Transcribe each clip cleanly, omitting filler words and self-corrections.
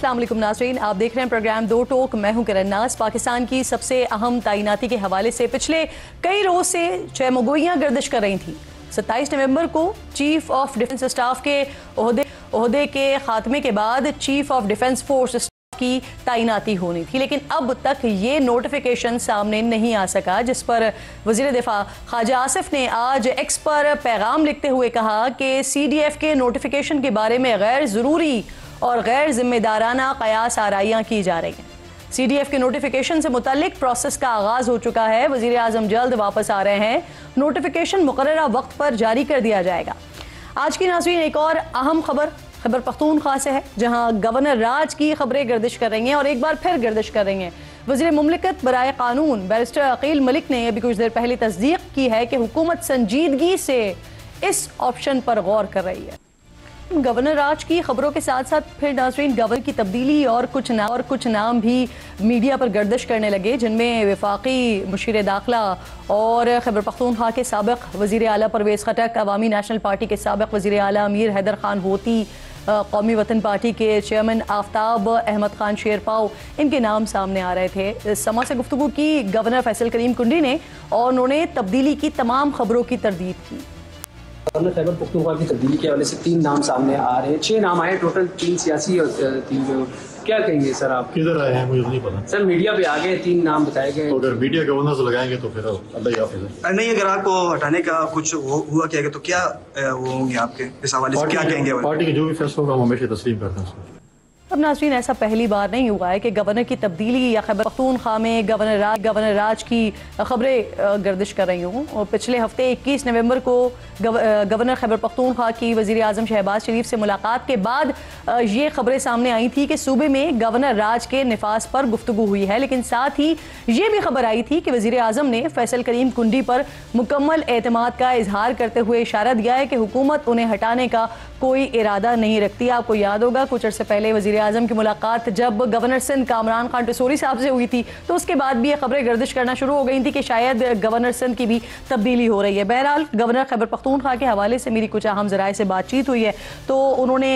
अस्सलाम वालेकुम नाज़रीन, आप देख रहे हैं प्रोग्राम दो टोक। मैं हूं किरण नाज। पाकिस्तान की सबसे अहम तैनाती के हवाले से पिछले कई रोज से चयमगोइयां गर्दिश कर रही थी। 27 नवंबर को चीफ ऑफ डिफेंस स्टाफ के ओहदे के खात्मे के बाद चीफ ऑफ डिफेंस फोर्स की तैनाती होनी थी, लेकिन अब तक ये नोटिफिकेशन सामने नहीं आ सका, जिस पर वजीर दिफा ख्वाजा आसिफ ने आज एक्स पर पैगाम लिखते हुए कहा कि CDF के नोटिफिकेशन के बारे में गैर ज़रूरी और गैर जिम्मेदाराना कयास आराइयाँ की जा रही हैं। CDF के नोटिफिकेशन से मुतल्लिक प्रोसेस का आगाज़ हो चुका है। वज़ीर आज़म जल्द वापस आ रहे हैं। नोटिफिकेशन मुकर्ररा वक्त पर जारी कर दिया जाएगा। आज की नाज़रीन एक और अहम खबर खैबर पख्तूनख्वा से है, जहां गवर्नर राज की खबरें गर्दिश कर रही हैं और एक बार फिर गर्दिश कर रही हैं। वज़ीर मुमलिकत बराए कानून बैरिस्टर अकील मलिक ने अभी कुछ देर पहले तस्दीक की है कि हुकूमत संजीदगी से इस ऑप्शन पर गौर कर रही है। गवर्नर राज की खबरों के साथ साथ फिर नाज़रीन गवर्नर की तब्दीली और कुछ नाम भी मीडिया पर गर्दिश करने लगे, जिनमें वफाकी मुशीर दाखिला और खैबर पख्तूनख्वा के साबिक वज़ीर आला परवेज़ खटक, अवामी नेशनल पार्टी के साबिक वज़ीर आला अमीर हैदर खान होती, कौमी वतन पार्टी के चेयरमैन आफ्ताब अहमद खान शेरपाव, इनके नाम सामने आ रहे थे। समा से गुफ्तगू की गवर्नर फैसल करीम कुंडी ने और उन्होंने तब्दीली की तमाम खबरों की तरदीद की। गवर्नर खैबर पख्तूनख्वा की तब्दीली के हवाले से 3 नाम सामने आ रहे हैं। 6 नाम आए टोटल, 3 सियासी और 3 जो, क्या कहेंगे सर आप? किधर आए हैं मुझे नहीं पता सर। मीडिया पे आ गए 3 नाम बताए गए। तो अगर मीडिया गवर्नर से लगाएंगे तो फिर अल्लाह ही हाफिज़ है। नहीं, अगर आपको हटाने का कुछ हुआ क्या तो क्या वो होंगे आपके इस हवाले से, क्या कहेंगे? पार्टी के जो भी फैसला होगा हम हमेशा तस्लीम करते हैं उसको। अब नाज़रीन ऐसा पहली बार नहीं हुआ है कि गवर्नर की तब्दीली या खैबर पख्तूनख्वा में गवर्नर राज की खबरें गर्दिश कर रही हूँ। और पिछले हफ्ते 21 नवंबर को गवर्नर खैबर पख्तूनख्वा की वज़ीर आज़म शहबाज शरीफ से मुलाकात के बाद ये खबरें सामने आई थी कि सूबे में गवर्नर राज के निफाज पर गुफ्तगू हुई है, लेकिन साथ ही ये भी खबर आई थी कि वज़ीर आज़म ने फैसल करीम कुंडी पर मुकम्मल एतमाद का इजहार करते हुए इशारा दिया है कि हुकूमत उन्हें हटाने का कोई इरादा नहीं रखती। आपको याद होगा कुछ अर्से पहले वज़ीर आज़म की मुलाकात जब गवर्नर सिंध कामरान खान टसूरी साहब से हुई थी, तो उसके बाद भी ये खबरें गर्दिश करना शुरू हो गई थी कि शायद गवर्नर सिंध की भी तब्दीली हो रही है। बहरहाल गवर्नर खैबर पख्तूनख्वा के हवाले से मेरी कुछ अहम ज़राए से बातचीत हुई है, तो उन्होंने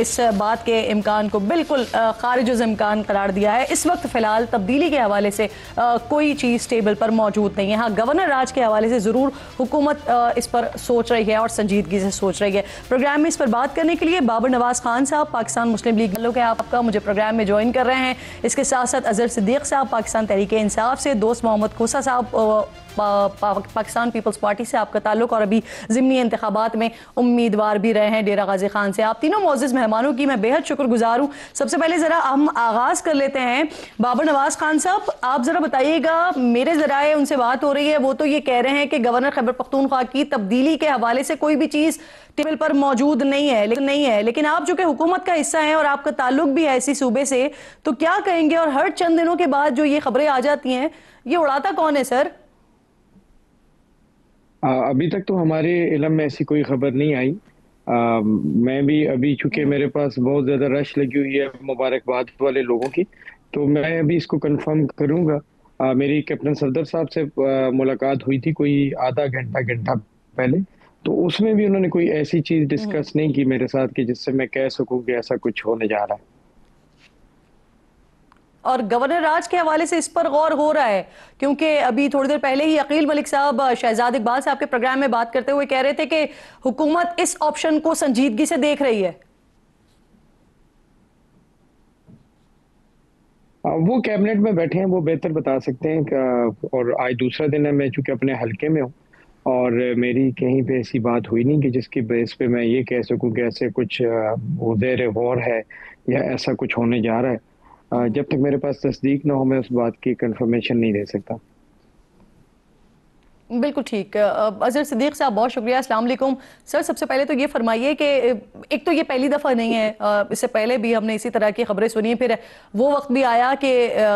इस बात के इम्कान को बिल्कुल खारिज इम्कान करार दिया है। इस वक्त फ़िलहाल तब्दीली के हवाले से कोई चीज़ टेबल पर मौजूद नहीं है। हाँ, गवर्नर राज के हवाले से ज़रूर हुकूमत इस पर सोच रही है और संजीदगी से सोच रही है। प्रोग्राम में इस पर बात करने के लिए बाबर नवाज़ खान साहब पाकिस्तान मुस्लिम लीग के आपका मुझे प्रोग्राम में ज्वाइन कर रहे हैं। इसके साथ साथ अजहर सिद्दीक साहब पाकिस्तान तहरीक इंसाफ से, दोस्त मोहम्मद खोसा साहब पाकिस्तान पीपल्स पार्टी से आपका ताल्लुक और अभी ज़िमनी इंतखाबात में उम्मीदवार भी रहे हैं डेरा गाजी खान से। आप तीनों मोअज़्ज़ज़ मेहमानों की मैं बेहद शुक्रगुजार हूँ। सबसे पहले ज़रा हम आगाज़ कर लेते हैं। बाबर नवाज़ खान साहब, आप ज़रा बताइएगा, मेरे ज़राए उनसे बात हो रही है, वो तो ये कह रहे हैं कि गवर्नर खैबर पख्तूनख्वा की तब्दीली के हवाले से कोई भी चीज़ टेबल पर मौजूद नहीं है, लेकिन आप जो कि हुकूमत का हिस्सा हैं और आपका ताल्लुक भी है इसी सूबे से, तो क्या कहेंगे? और हर चंद दिनों के बाद जो ये खबरें आ जाती हैं, ये उड़ाता कौन है सर? अभी तक तो हमारे इल्म में ऐसी कोई खबर नहीं आई। मैं भी अभी, चूंकि मेरे पास बहुत ज़्यादा रश लगी हुई है मुबारकबाद वाले लोगों की, तो मैं अभी इसको कंफर्म करूंगा। मेरी कैप्टन सफदर साहब से मुलाकात हुई थी कोई आधा घंटा पहले, तो उसमें भी उन्होंने कोई ऐसी चीज़ डिस्कस नहीं की मेरे साथ कि जिससे मैं कह सकूं कि ऐसा कुछ होने जा रहा है। और गवर्नर राज के हवाले से इस पर गौर हो रहा है, क्योंकि अभी थोड़ी देर पहले ही अकील मलिक साहब शहजाद इकबाल साहब के प्रोग्राम में बात करते हुए कह रहे थे कि हुकूमत इस ऑप्शन को संजीदगी से देख रही है। वो कैबिनेट में बैठे हैं, वो बेहतर बता सकते हैं। और आज दूसरा दिन है, मैं चूंकि अपने हल्के में हूँ और मेरी कहीं पे ऐसी बात हुई नहीं कि जिसकी बेस पे मैं ये कह सकूं कि ऐसे कुछ उज़ैर वॉर है या ऐसा कुछ होने जा रहा है। जब तक मेरे पास तस्दीक ना हो मैं उस बात की कंफर्मेशन नहीं दे सकता। बिल्कुल ठीक। अजहर सिद्दीक साहब, बहुत शुक्रिया। अस्सलाम वालेकुम सर। सबसे पहले तो ये फरमाइए कि एक तो ये पहली दफ़ा नहीं है, इससे पहले भी हमने इसी तरह की खबरें सुनी, फिर वो वक्त भी आया कि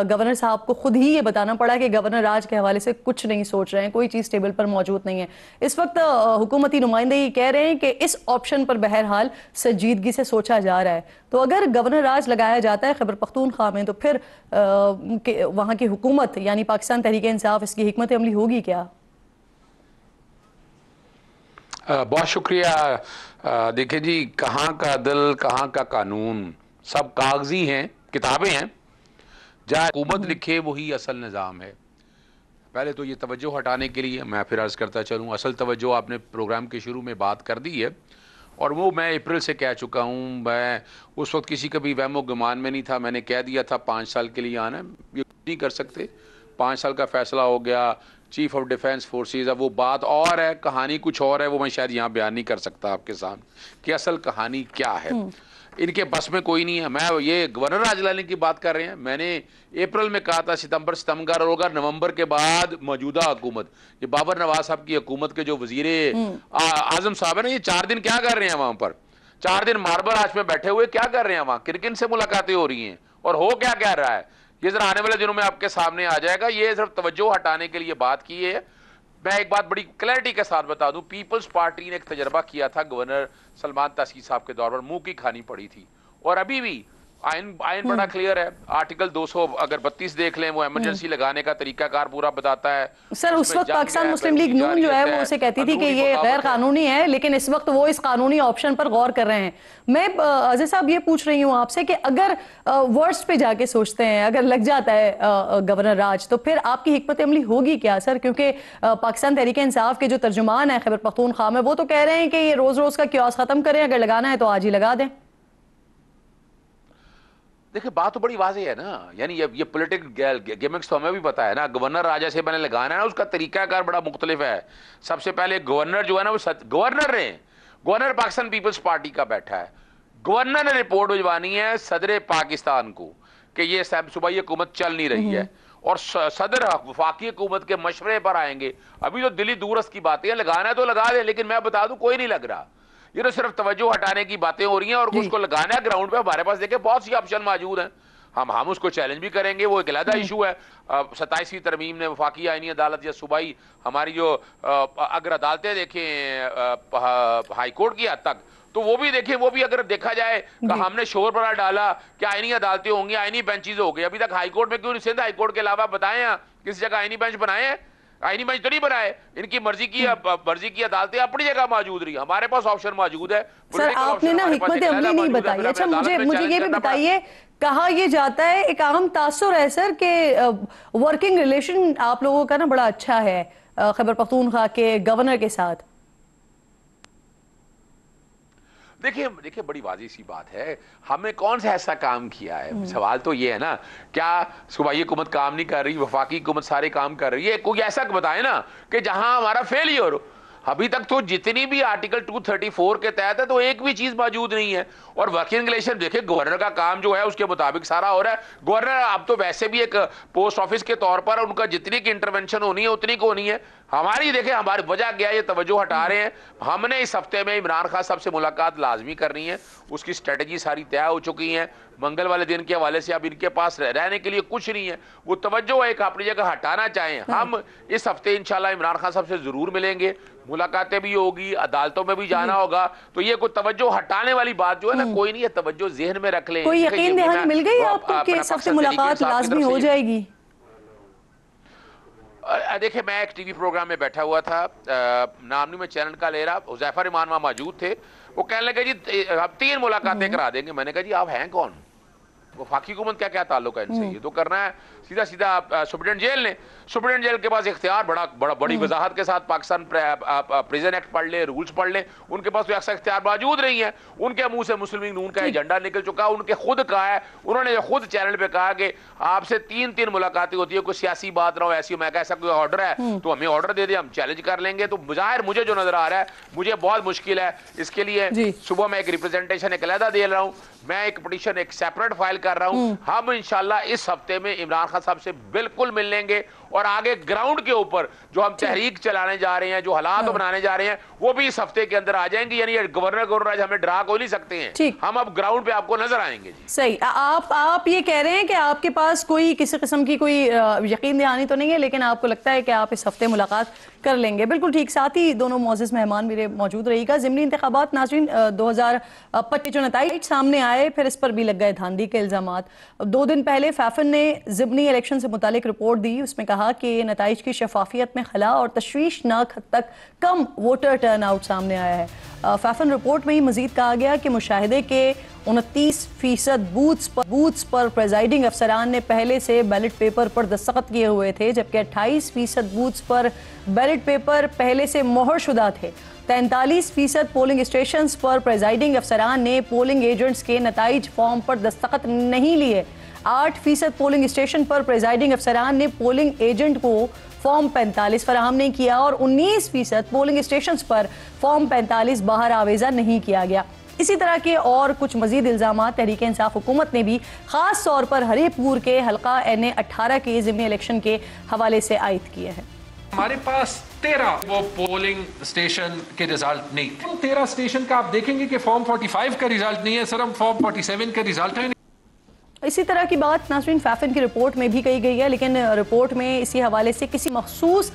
गवर्नर साहब को खुद ही ये बताना पड़ा कि गवर्नर राज के हवाले से कुछ नहीं सोच रहे हैं, कोई चीज़ टेबल पर मौजूद नहीं है। इस वक्त हुकूमती नुमाइंदे ये कह रहे हैं कि इस ऑप्शन पर बहरहाल संजीदगी से सोचा जा रहा है। तो अगर गवर्नर राज लगाया जाता है खैबर पख्तूनख्वा में, तो फिर वहाँ की हुकूमत यानी पाकिस्तान तहरीक इंसाफ इसकी हिकमत अमली होगी क्या? बहुत शुक्रिया। देखिए जी, कहाँ का दिल कहाँ का कानून, सब कागजी हैं, किताबें हैं, जहाँ हुकूमत लिखे वही असल निज़ाम है। पहले तो ये तवज्जो हटाने के लिए मैं फिर अर्ज़ करता चलूँ, असल तवज्जो आपने प्रोग्राम के शुरू में बात कर दी है और वो मैं अप्रैल से कह चुका हूँ। मैं उस वक्त किसी का भी वहमो गुमान में नहीं था, मैंने कह दिया था 5 साल के लिए आना है, ये नहीं कर सकते। 5 साल का फैसला हो गया, चीफ ऑफ डिफेंस फोर्सेस, अब वो बात और है, कहानी कुछ और है, वो मैं शायद यहाँ बयान नहीं कर सकता आपके सामने कि असल कहानी क्या है। इनके बस में कोई नहीं है। मैं ये गवर्नर राज लाने की बात कर रहे हैं, मैंने अप्रैल में कहा था सितंबर होगा, नवंबर के बाद मौजूदा हुकूमत, ये बाबर नवाज साहब की हुकूमत के जो वजीर आजम साहब है ना, ये 4 दिन क्या कर रहे हैं वहां पर? 4 दिन मार्बल आर्च में बैठे हुए क्या कर रहे हैं वहां? किन किन से मुलाकातें हो रही हैं और हो क्या क्या रहा है, ये जरा आने वाले दिनों में आपके सामने आ जाएगा। ये सिर्फ तवज्जो हटाने के लिए बात की है। मैं एक बात बड़ी क्लैरिटी के साथ बता दूं, पीपल्स पार्टी ने एक तजर्बा किया था गवर्नर सलमान तासीर साहब के दौर पर, मुंह की खानी पड़ी थी। और अभी भी आइन बड़ा क्लियर है, आर्टिकल 200 अगर 32 देख लें, वो इमरजेंसी लगाने का तरीकाकार पूरा बताता है। सर उस वक्त पाकिस्तान मुस्लिम लीग नून जो है वो उसे कहती थी कि ये गैर कानूनी है, लेकिन इस वक्त वो इस कानूनी ऑप्शन पर गौर कर रहे हैं। मैं अजीज साहब ये पूछ रही हूँ आपसे कि अगर वर्स्ट पे जाके सोचते हैं, अगर लग जाता है गवर्नर राज, तो फिर आपकी हिकमत अमली होगी क्या सर? क्योंकि पाकिस्तान तहरीक इंसाफ के जो तर्जुमान है खैबर पख्तूनख्वा में, वो तो कह रहे हैं कि ये रोज रोज का क्योस खत्म करें, अगर लगाना है तो आज ही लगा दें। देखिए बात तो बड़ी वाज़ेह है ना, यानी ये पॉलिटिकल गिमिक्स तो हमें भी पता है ना। गवर्नर राजा से मैंने लगाना है ना, उसका तरीकाकार बड़ा मुख्तलिफ है। सबसे पहले गवर्नर जो है ना वो गवर्नर रहे, गवर्नर पाकिस्तान पीपल्स पार्टी का बैठा है, गवर्नर ने रिपोर्ट भिजवानी है सदर पाकिस्तान को कि ये सूबाई हुकूमत चल नहीं रही है, और सदर वफाकी हुकूमत के मशवरे पर आएंगे। अभी तो दिल्ली दूरस्त की बातें हैं, लगाना है तो लगा दे, लेकिन मैं बता दूं कोई नहीं लग रहा। ये तो सिर्फ तवज्जो हटाने की बातें हो रही हैं और उसको लगाना है ग्राउंड पे। हमारे पास देखिए बहुत सी ऑप्शन मौजूद हैं, हम उसको चैलेंज भी करेंगे, वो एक अलग इशू है। 27वीं तरमीम ने वफाकी आईनी अदालत या सूबाई हमारी जो अगर अदालतें देखें हाई कोर्ट की हद तक, तो वो भी देखें, वो भी अगर देखा जाए कि हमने शोर बड़ा डाला कि आईनी अदालतें होंगी, आईनी बेंचेज हो गई, अभी तक हाई कोर्ट में क्यों नहीं? सिंध हाई कोर्ट के अलावा बताएं किसी जगह आईनी बेंच बनाए हैं? आईनी बेंच तो नहीं बनाए, इनकी मर्जी की अदालतें अपनी जगह मौजूद रही, हमारे पास ऑप्शन मौजूद है। सर आपने ना हिकमत अमली नहीं बताई। अच्छा मुझे ये भी बताइए, कहा यह जाता है, एक अहम तासुर है सर कि वर्किंग रिलेशन आप लोगों का ना बड़ा अच्छा है खैबर पख्तूनख्वा के गवर्नर के साथ। देखिए बड़ी वाज़ेह सी बात है, हमने कौन सा ऐसा काम किया है? सवाल तो ये है ना, क्या सूबाई हुकूमत काम नहीं कर रही, वफाकी हुकूमत सारे काम कर रही है? कोई ऐसा बताए ना कि जहां हमारा फेलियर हो। अभी तक तो जितनी भी आर्टिकल 234 के तहत है तो एक भी चीज मौजूद नहीं है। और वर्किंग रिलेशन देखिए, गवर्नर का काम जो है उसके मुताबिक सारा हो रहा है। गवर्नर अब तो वैसे भी एक पोस्ट ऑफिस के तौर पर उनका जितनी की इंटरवेंशन होनी है उतनी को होनी है। हमारी देखें, हमारी वजह क्या है, ये तवज्जो हटा रहे हैं। हमने इस हफ्ते में इमरान खान साहब से मुलाकात लाजमी करनी है, उसकी स्ट्रेटजी सारी तय हो चुकी है। मंगल वाले दिन के हवाले से अब इनके पास रहने के लिए कुछ नहीं है, वो तवज्जो एक अपनी जगह हटाना चाहें। हम इस हफ्ते इंशाल्लाह इमरान खान साहब से जरूर मिलेंगे, मुलाकातें भी होगी, अदालतों में भी जाना होगा। तो ये कोई तवज्जो हटाने वाली बात जो है ना, कोई नहीं है, तवज्जो ज़हन में रख लें। कोई यकीन दहानी मिल गई आपको कि इस हफ्ते मुलाकात लाजमी हो जाएगी? देखिए मैं एक टीवी प्रोग्राम में बैठा हुआ था, नाम नहीं मैं चैनल का ले रहा, हुज़ैफा रहमान वहाँ मौजूद थे। वो कहने लगे जी अब 3 मुलाकातें करा देंगे। मैंने कहा जी आप हैं कौन? वफाकी हुकूमत क्या क्या ताल्लुक है इनसे? ये तो करना है सीधा सुप्रीडेंट जेल ने। सुप्रीडेंट जेल के पास इख्तियार बड़ी वजाहत के साथ पाकिस्तान प्रिजन एक्ट पढ़ ले, रूल्स पढ़ ले, उनके पास तो ऐसा इख्तियार मौजूद नहीं है। उनके मुंह से मुस्लिम लीग नून का एजेंडा निकल चुका। उनके खुद कहा है, उन्होंने खुद चैनल पे कहा कि आपसे 3 मुलाकातें होती है, कोई सियासी बात ना हो ऐसी। मैं कहा ऐसा कोई ऑर्डर है तो हमें ऑर्डर दे दे, हम चैलेंज कर लेंगे। तो जाहिर मुझे जो नजर आ रहा है, मुझे बहुत मुश्किल है। इसके लिए सुबह मैं एक रिप्रेजेंटेशन एक अलहदा दे रहा हूँ, मैं एक पिटीशन एक सेपरेट फाइल कर रहा हूँ। हम इंशाल्लाह इस हफ्ते में इमरान खान साहब से बिल्कुल मिल लेंगे और आगे ग्राउंड के ऊपर जो हम तहरीक चलाने जा रहे हैं, जो हालात बनाने जा रहे हैं, वो भी इस हफ्ते के अंदर आ जाएंगे। यानी गवर्नर आज हमें डरा को नहीं सकते हैं, हम अब ग्राउंड पे आपको नजर आएंगे। जी सही, आप ये कह रहे हैं कि आपके पास कोई किसी किस्म की कोई यकीन दहानी तो नहीं है, लेकिन आपको लगता है कि आप इस हफ्ते मुलाकात कर लेंगे। बिल्कुल ठीक। साथ ही दोनों मौजूद मेहमान मेरे मौजूद रहेगा। ज़िमनी इंतखाबात नाज़रीन 2025 जो नताइज सामने आए, फिर इस पर भी लग गए धांधली के इल्जामात। 2 दिन पहले फैफन ने ज़िमनी इलेक्शन से मुतालिक रिपोर्ट दी, उसमें कहा कि नताइज की शफाफियत में खला और तशवीशनाक हद तक कम वोटर टर्न आउट सामने आया है। फैफन रिपोर्ट में ही मजीद कहा गया कि मुशाहिदे के 29% बूथ्स पर प्रेजाइडिंग अफसरान ने पहले से बैलेट पेपर पर दस्तखत किए हुए थे, जबकि 28% बूथ्स पर बैलेट पेपर पहले से मोहर शुदा थे। 43% पोलिंग स्टेशन पर प्रेजाइडिंग अफसरान ने पोलिंग एजेंट्स के नताइज फॉर्म पर दस्तखत नहीं लिए। 8% पोलिंग स्टेशन पर प्रेजाइडिंग अफसरान ने पोलिंग एजेंट को फॉर्म 45 फराहम नहीं किया और 19% पोलिंग स्टेशन पर फॉर्म 45 बाहर आवेजा नहीं किया गया। इसी तरह के और कुछ मजीद इल्जाम तहरीक इंसाफ हुकूमत ने भी खास तौर पर हरीपुर के हल्का NA 18 के ज़िमनी इलेक्शन के हवाले से आयद किए हैं। हमारे पास 13 वो पोलिंग स्टेशन के रिजल्ट नहीं थे। 13 स्टेशन का आप देखेंगे कि फॉर्म 45 का रिजल्ट नहीं है, सिर्फ फॉर्म 47 का रिजल्ट है। इसी तरह की बात नाज़रीन फैफिन की रिपोर्ट में भी कही गई है, लेकिन रिपोर्ट में इसी हवाले से किसी मखसूस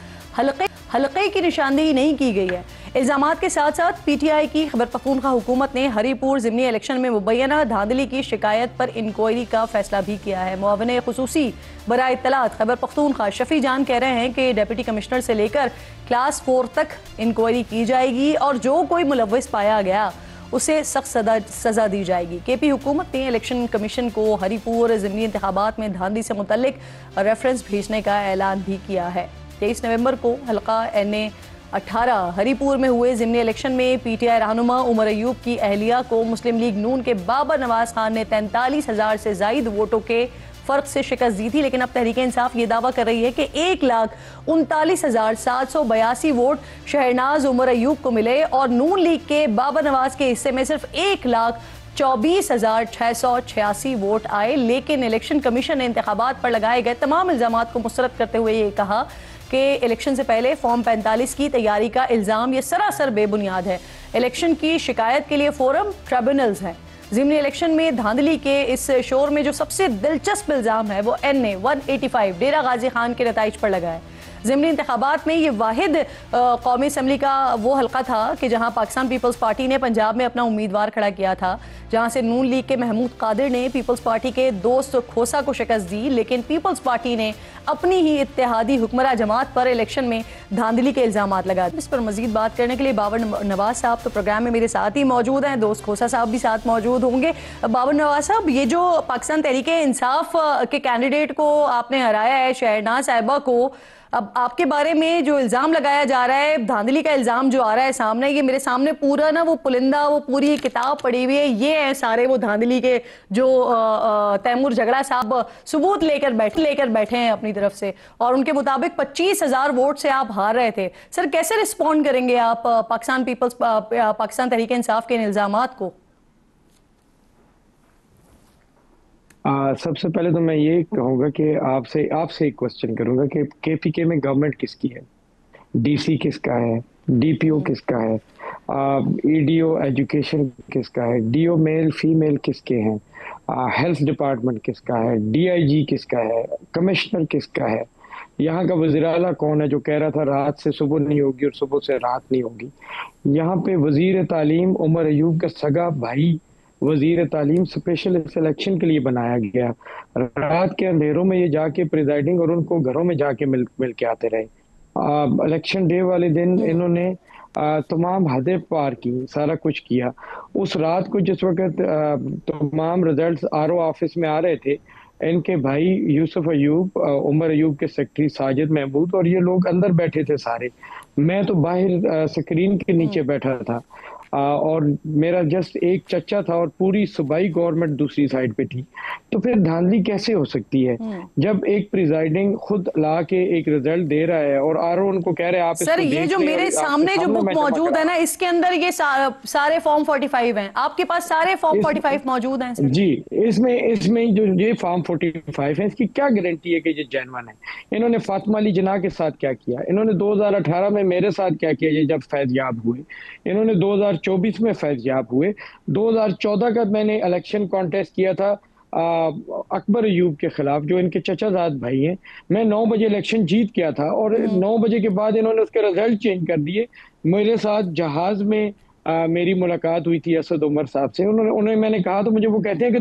हलक़े की निशानदेही नहीं की गई है। इल्ज़ामात के साथ साथ PTI की खैबर पख्तूनख्वा हुकूमत ने हरीपुर ज़िमनी इलेक्शन में मुबैना धांधली की शिकायत पर इंक्वायरी का फैसला भी किया है। मुआविन खुसूसी बराए इत्तलात खैबर पख्तूनख्वा शफी जान कह रहे हैं कि डिप्टी कमिश्नर से लेकर क्लास 4 तक इंक्वायरी की जाएगी और जो कोई मुलव्वस पाया गया उसे सख्त सजा दी जाएगी। KP हुकूमत ने इलेक्शन कमीशन को हरीपुर ज़िमनी इंतखाबात में धांधली से मुतल्लिक रेफरेंस भेजने का ऐलान भी किया है। 23 नवंबर को हल्का NA 18 हरीपुर में हुए ज़िमनी इलेक्शन में PTI रहनुमा उमर अयूब की अहलिया को मुस्लिम लीग नून के बाबर नवाज खान ने 43,000 से जायद वोटों के फ़र्क से शिकस्त दी थी। लेकिन अब तहरीक इंसाफ ये दावा कर रही है कि 1,39,782 वोट शहरनाज उमर अयूब को मिले और नून लीग के बाबर नवाज के हिस्से में सिर्फ 1,24,686 वोट आए। लेकिन इलेक्शन कमीशन ने इंतखाबात पर लगाए गए तमाम इल्ज़ामात को मुस्तरद करते हुए ये कहा कि इलेक्शन से पहले फॉर्म 45 की तैयारी का इल्ज़ाम ये सरासर बेबुनियाद है। इलेक्शन की शिकायत के लिए फोरम ट्रिब्यूनल्स हैं। ज़िमनी इलेक्शन में धांधली के इस शोर में जो सबसे दिलचस्प इल्ज़ाम है वो NA 185 डेरा गाजी खान के नताइज पर लगा है। ज़िमनी इंतखाबात में ये वाहिद कौमी असम्बली का वो हल्का था कि जहाँ पाकिस्तान पीपल्स पार्टी ने पंजाब में अपना उम्मीदवार खड़ा किया था, जहाँ से नून लीग के महमूद कादिर ने पीपल्स पार्टी के दोस्त खोसा को शिकस्त दी। लेकिन पीपल्स पार्टी ने अपनी ही इत्तेहादी हुक्मरान जमात पर इलेक्शन में धांधली के इल्ज़ामात लगा। इस पर मजीद बात करने के लिए बाबर नवाज साहब तो प्रोग्राम में मेरे साथ ही मौजूद हैं, दोस्त खोसा साहब भी साथ मौजूद होंगे। बाबर नवाज साहब, ये जो पाकिस्तान तहरीक इंसाफ के कैंडिडेट को आपने हराया है, शहरनाज साहिबा को, अब आपके बारे में जो इल्ज़ाम लगाया जा रहा है, धांधली का इल्ज़ाम जो आ रहा है सामने, ये मेरे सामने पूरा ना वो पुलिंदा वो पूरी किताब पड़ी हुई है, ये है सारे वो धांधली के जो तैमूर झगड़ा साहब सबूत लेकर बैठे हैं अपनी तरफ से, और उनके मुताबिक 25,000 वोट से आप हार रहे थे। सर, कैसे रिस्पॉन्ड करेंगे आप पाकिस्तान तहरीक इंसाफ के इन इल्ज़ामात को? सबसे पहले तो मैं ये कहूँगा कि आपसे एक क्वेश्चन करूँगा कि KPK में गवर्नमेंट किसकी है, DC किसका है, DPO किसका है, EDO एजुकेशन किसका है, DO मेल फीमेल किसके हैं, हेल्थ डिपार्टमेंट किसका है, DIG किसका है, कमिश्नर किसका है, यहाँ का वज़ीर आला कौन है जो कह रहा था रात से सुबह नहीं होगी और सुबह से रात नहीं होगी। यहाँ पे वज़ीर तालीम उमर अयूब का सगा भाई वजीर तालीम स्पेशल सिलेक्शन के लिए बनाया गया। रात के अंधेरों में ये जाके प्रिजाइडिंग और उनको घरों में जाके मिल के आते रहे। इलेक्शन डे वाले दिन इन्होंने तमाम हदें पार की, सारा कुछ किया। उस रात को जिस वक्त तमाम रिजल्ट्स RO ऑफिस में आ रहे थे, इनके भाई यूसुफ अयूब, उमर अयूब के सेक्रेटरी साजिद महमूद और ये लोग अंदर बैठे थे सारे। मैं तो बाहर स्क्रीन के नीचे बैठा था और मेरा जस्ट एक चचा था और पूरी सूबाई गवर्नमेंट दूसरी साइड पे थी। तो फिर धांधली कैसे हो सकती है जब एक प्रिजाइडिंग खुद ला के एक रिजल्ट दे रहा है और RO उनको कह रहे हैं आप सर, ये जो मेरे सामने जो बुक मौजूद है ना, इसके अंदर ये सारे फॉर्म 45 हैं। आपके पास सारे फॉर्म 45 मौजूद हैं सर? जी, इसमें जो ये फॉर्म 45 है, इसकी क्या गारंटी है कि ये जेन्युइन है? इन्होंने फातिमा अली जिन्ना के साथ क्या किया, इन्होंने 2018 में मेरे साथ क्या किया, ये जब फैज़याब हुए, इन्होंने 2024 में फैज़याब हुए। 2014 का मैंने इलेक्शन कॉन्टेस्ट किया था अकबर अयूब के खिलाफ जो इनके चचाजाद भाई हैं। मैं 9 बजे इलेक्शन जीत गया था और 9 बजे के बाद इन्होंने उसके रिजल्ट चेंज कर दिए। मेरे साथ जहाज में मेरी मुलाकात हुई थी असद उमर साहब से। उन्हें मैंने कहा तो मुझे वो कहते हैं कि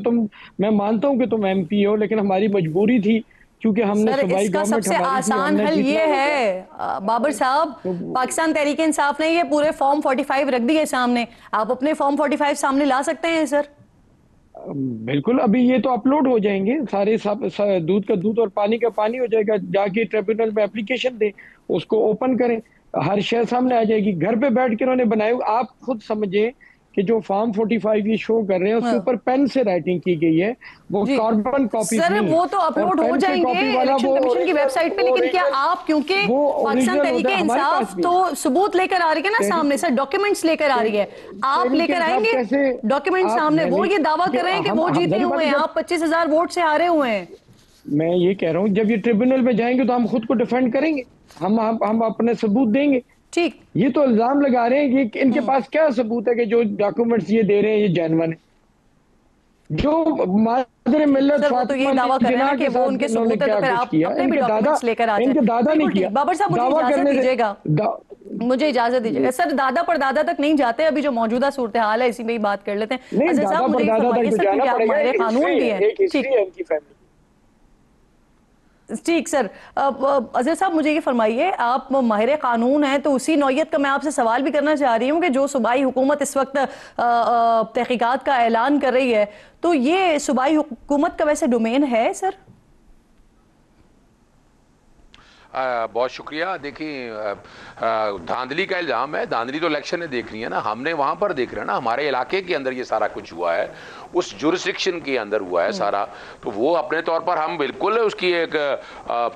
मैं मानता हूं कि तुम MP हो, लेकिन हमारी मजबूरी थी क्योंकि हमने इसका सबसे आसान हल ये है बाबर साहब, पाकिस्तान तहरीक इंसाफ ने ये पूरे फॉर्म 45 रख दिए सामने, आप अपने फॉर्म 45 सामने ला सकते हैं सर। बिल्कुल, अभी ये तो अपलोड हो जाएंगे सारे, दूध का दूध और पानी का पानी हो जाएगा। जाके ट्रिब्यूनल में एप्लीकेशन दें, उसको ओपन करें, हर शय सामने आ जाएगी। घर पे बैठ के उन्होंने बनाए, आप खुद समझे कि जो फॉर्म 45 ये शो कर रहे हैं उसके ऊपर पेन से राइटिंग की गई है, वो कार्बन कॉपी सर नहीं। वो तो अपलोड हो जाएंगे इलेक्शन कमीशन की वेबसाइट पे, लेकिन क्या आप, क्योंकि पाकिस्तान तहरीक इंसाफ तो सबूत लेकर आ रही है ना सामने, सर डॉक्यूमेंट्स लेकर आ रही है, आप लेकर आएंगे डॉक्यूमेंट सामने? वो ये दावा कर रहे हैं कि वो जीते हुए हैं, आप 25,000 वोट से हारे हुए हैं। मैं ये कह रहा हूँ जब ये ट्रिब्यूनल में जाएंगे तो हम खुद को डिफेंड करेंगे, हम अपने सबूत देंगे। ठीक, ये तो इल्जाम लगा रहे हैं कि इनके पास क्या सबूत है कि जो डॉक्यूमेंट्स ये दे रहे हैं ये जेन्युइन है? जो मादर मिल्लत तो ये दावा कर रहे हैं कि वो उनके सबूत है, तो फिर आप अपने भी डॉक्यूमेंट्स लेकर आ जाए। इनके दादा ने किया। बाबर साहब मुझे इजाजत दीजिएगा, मुझे इजाजत दीजिएगा। सर दादा पर दादा तक नहीं जाते, अभी जो मौजूदा सूरत हाल है इसी में ही बात कर लेते हैं। अजहर साहब मुझे फरमाइए सर, क्योंकि आप माहिर कानून भी हैं। ठीक सर, अजहर साहब मुझे ये फरमाइए, आप माहिर कानून हैं, तो उसी नौयत का मैं आपसे सवाल भी करना चाह रही हूँ कि जो सूबाई हुकूमत इस वक्त तहकीकात का ऐलान कर रही है, तो ये सूबाई हुकूमत का वैसे डोमेन है सर? बहुत शुक्रिया। देखिए, धांधली का इल्ज़ाम है, धांधली तो इलेक्शन ने देख रही है ना, हमने वहाँ पर देख रहे हैं ना, हमारे इलाके के अंदर ये सारा कुछ हुआ है, उस जुरिस्डिक्शन के अंदर हुआ है सारा, तो वो अपने तौर पर हम बिल्कुल उसकी एक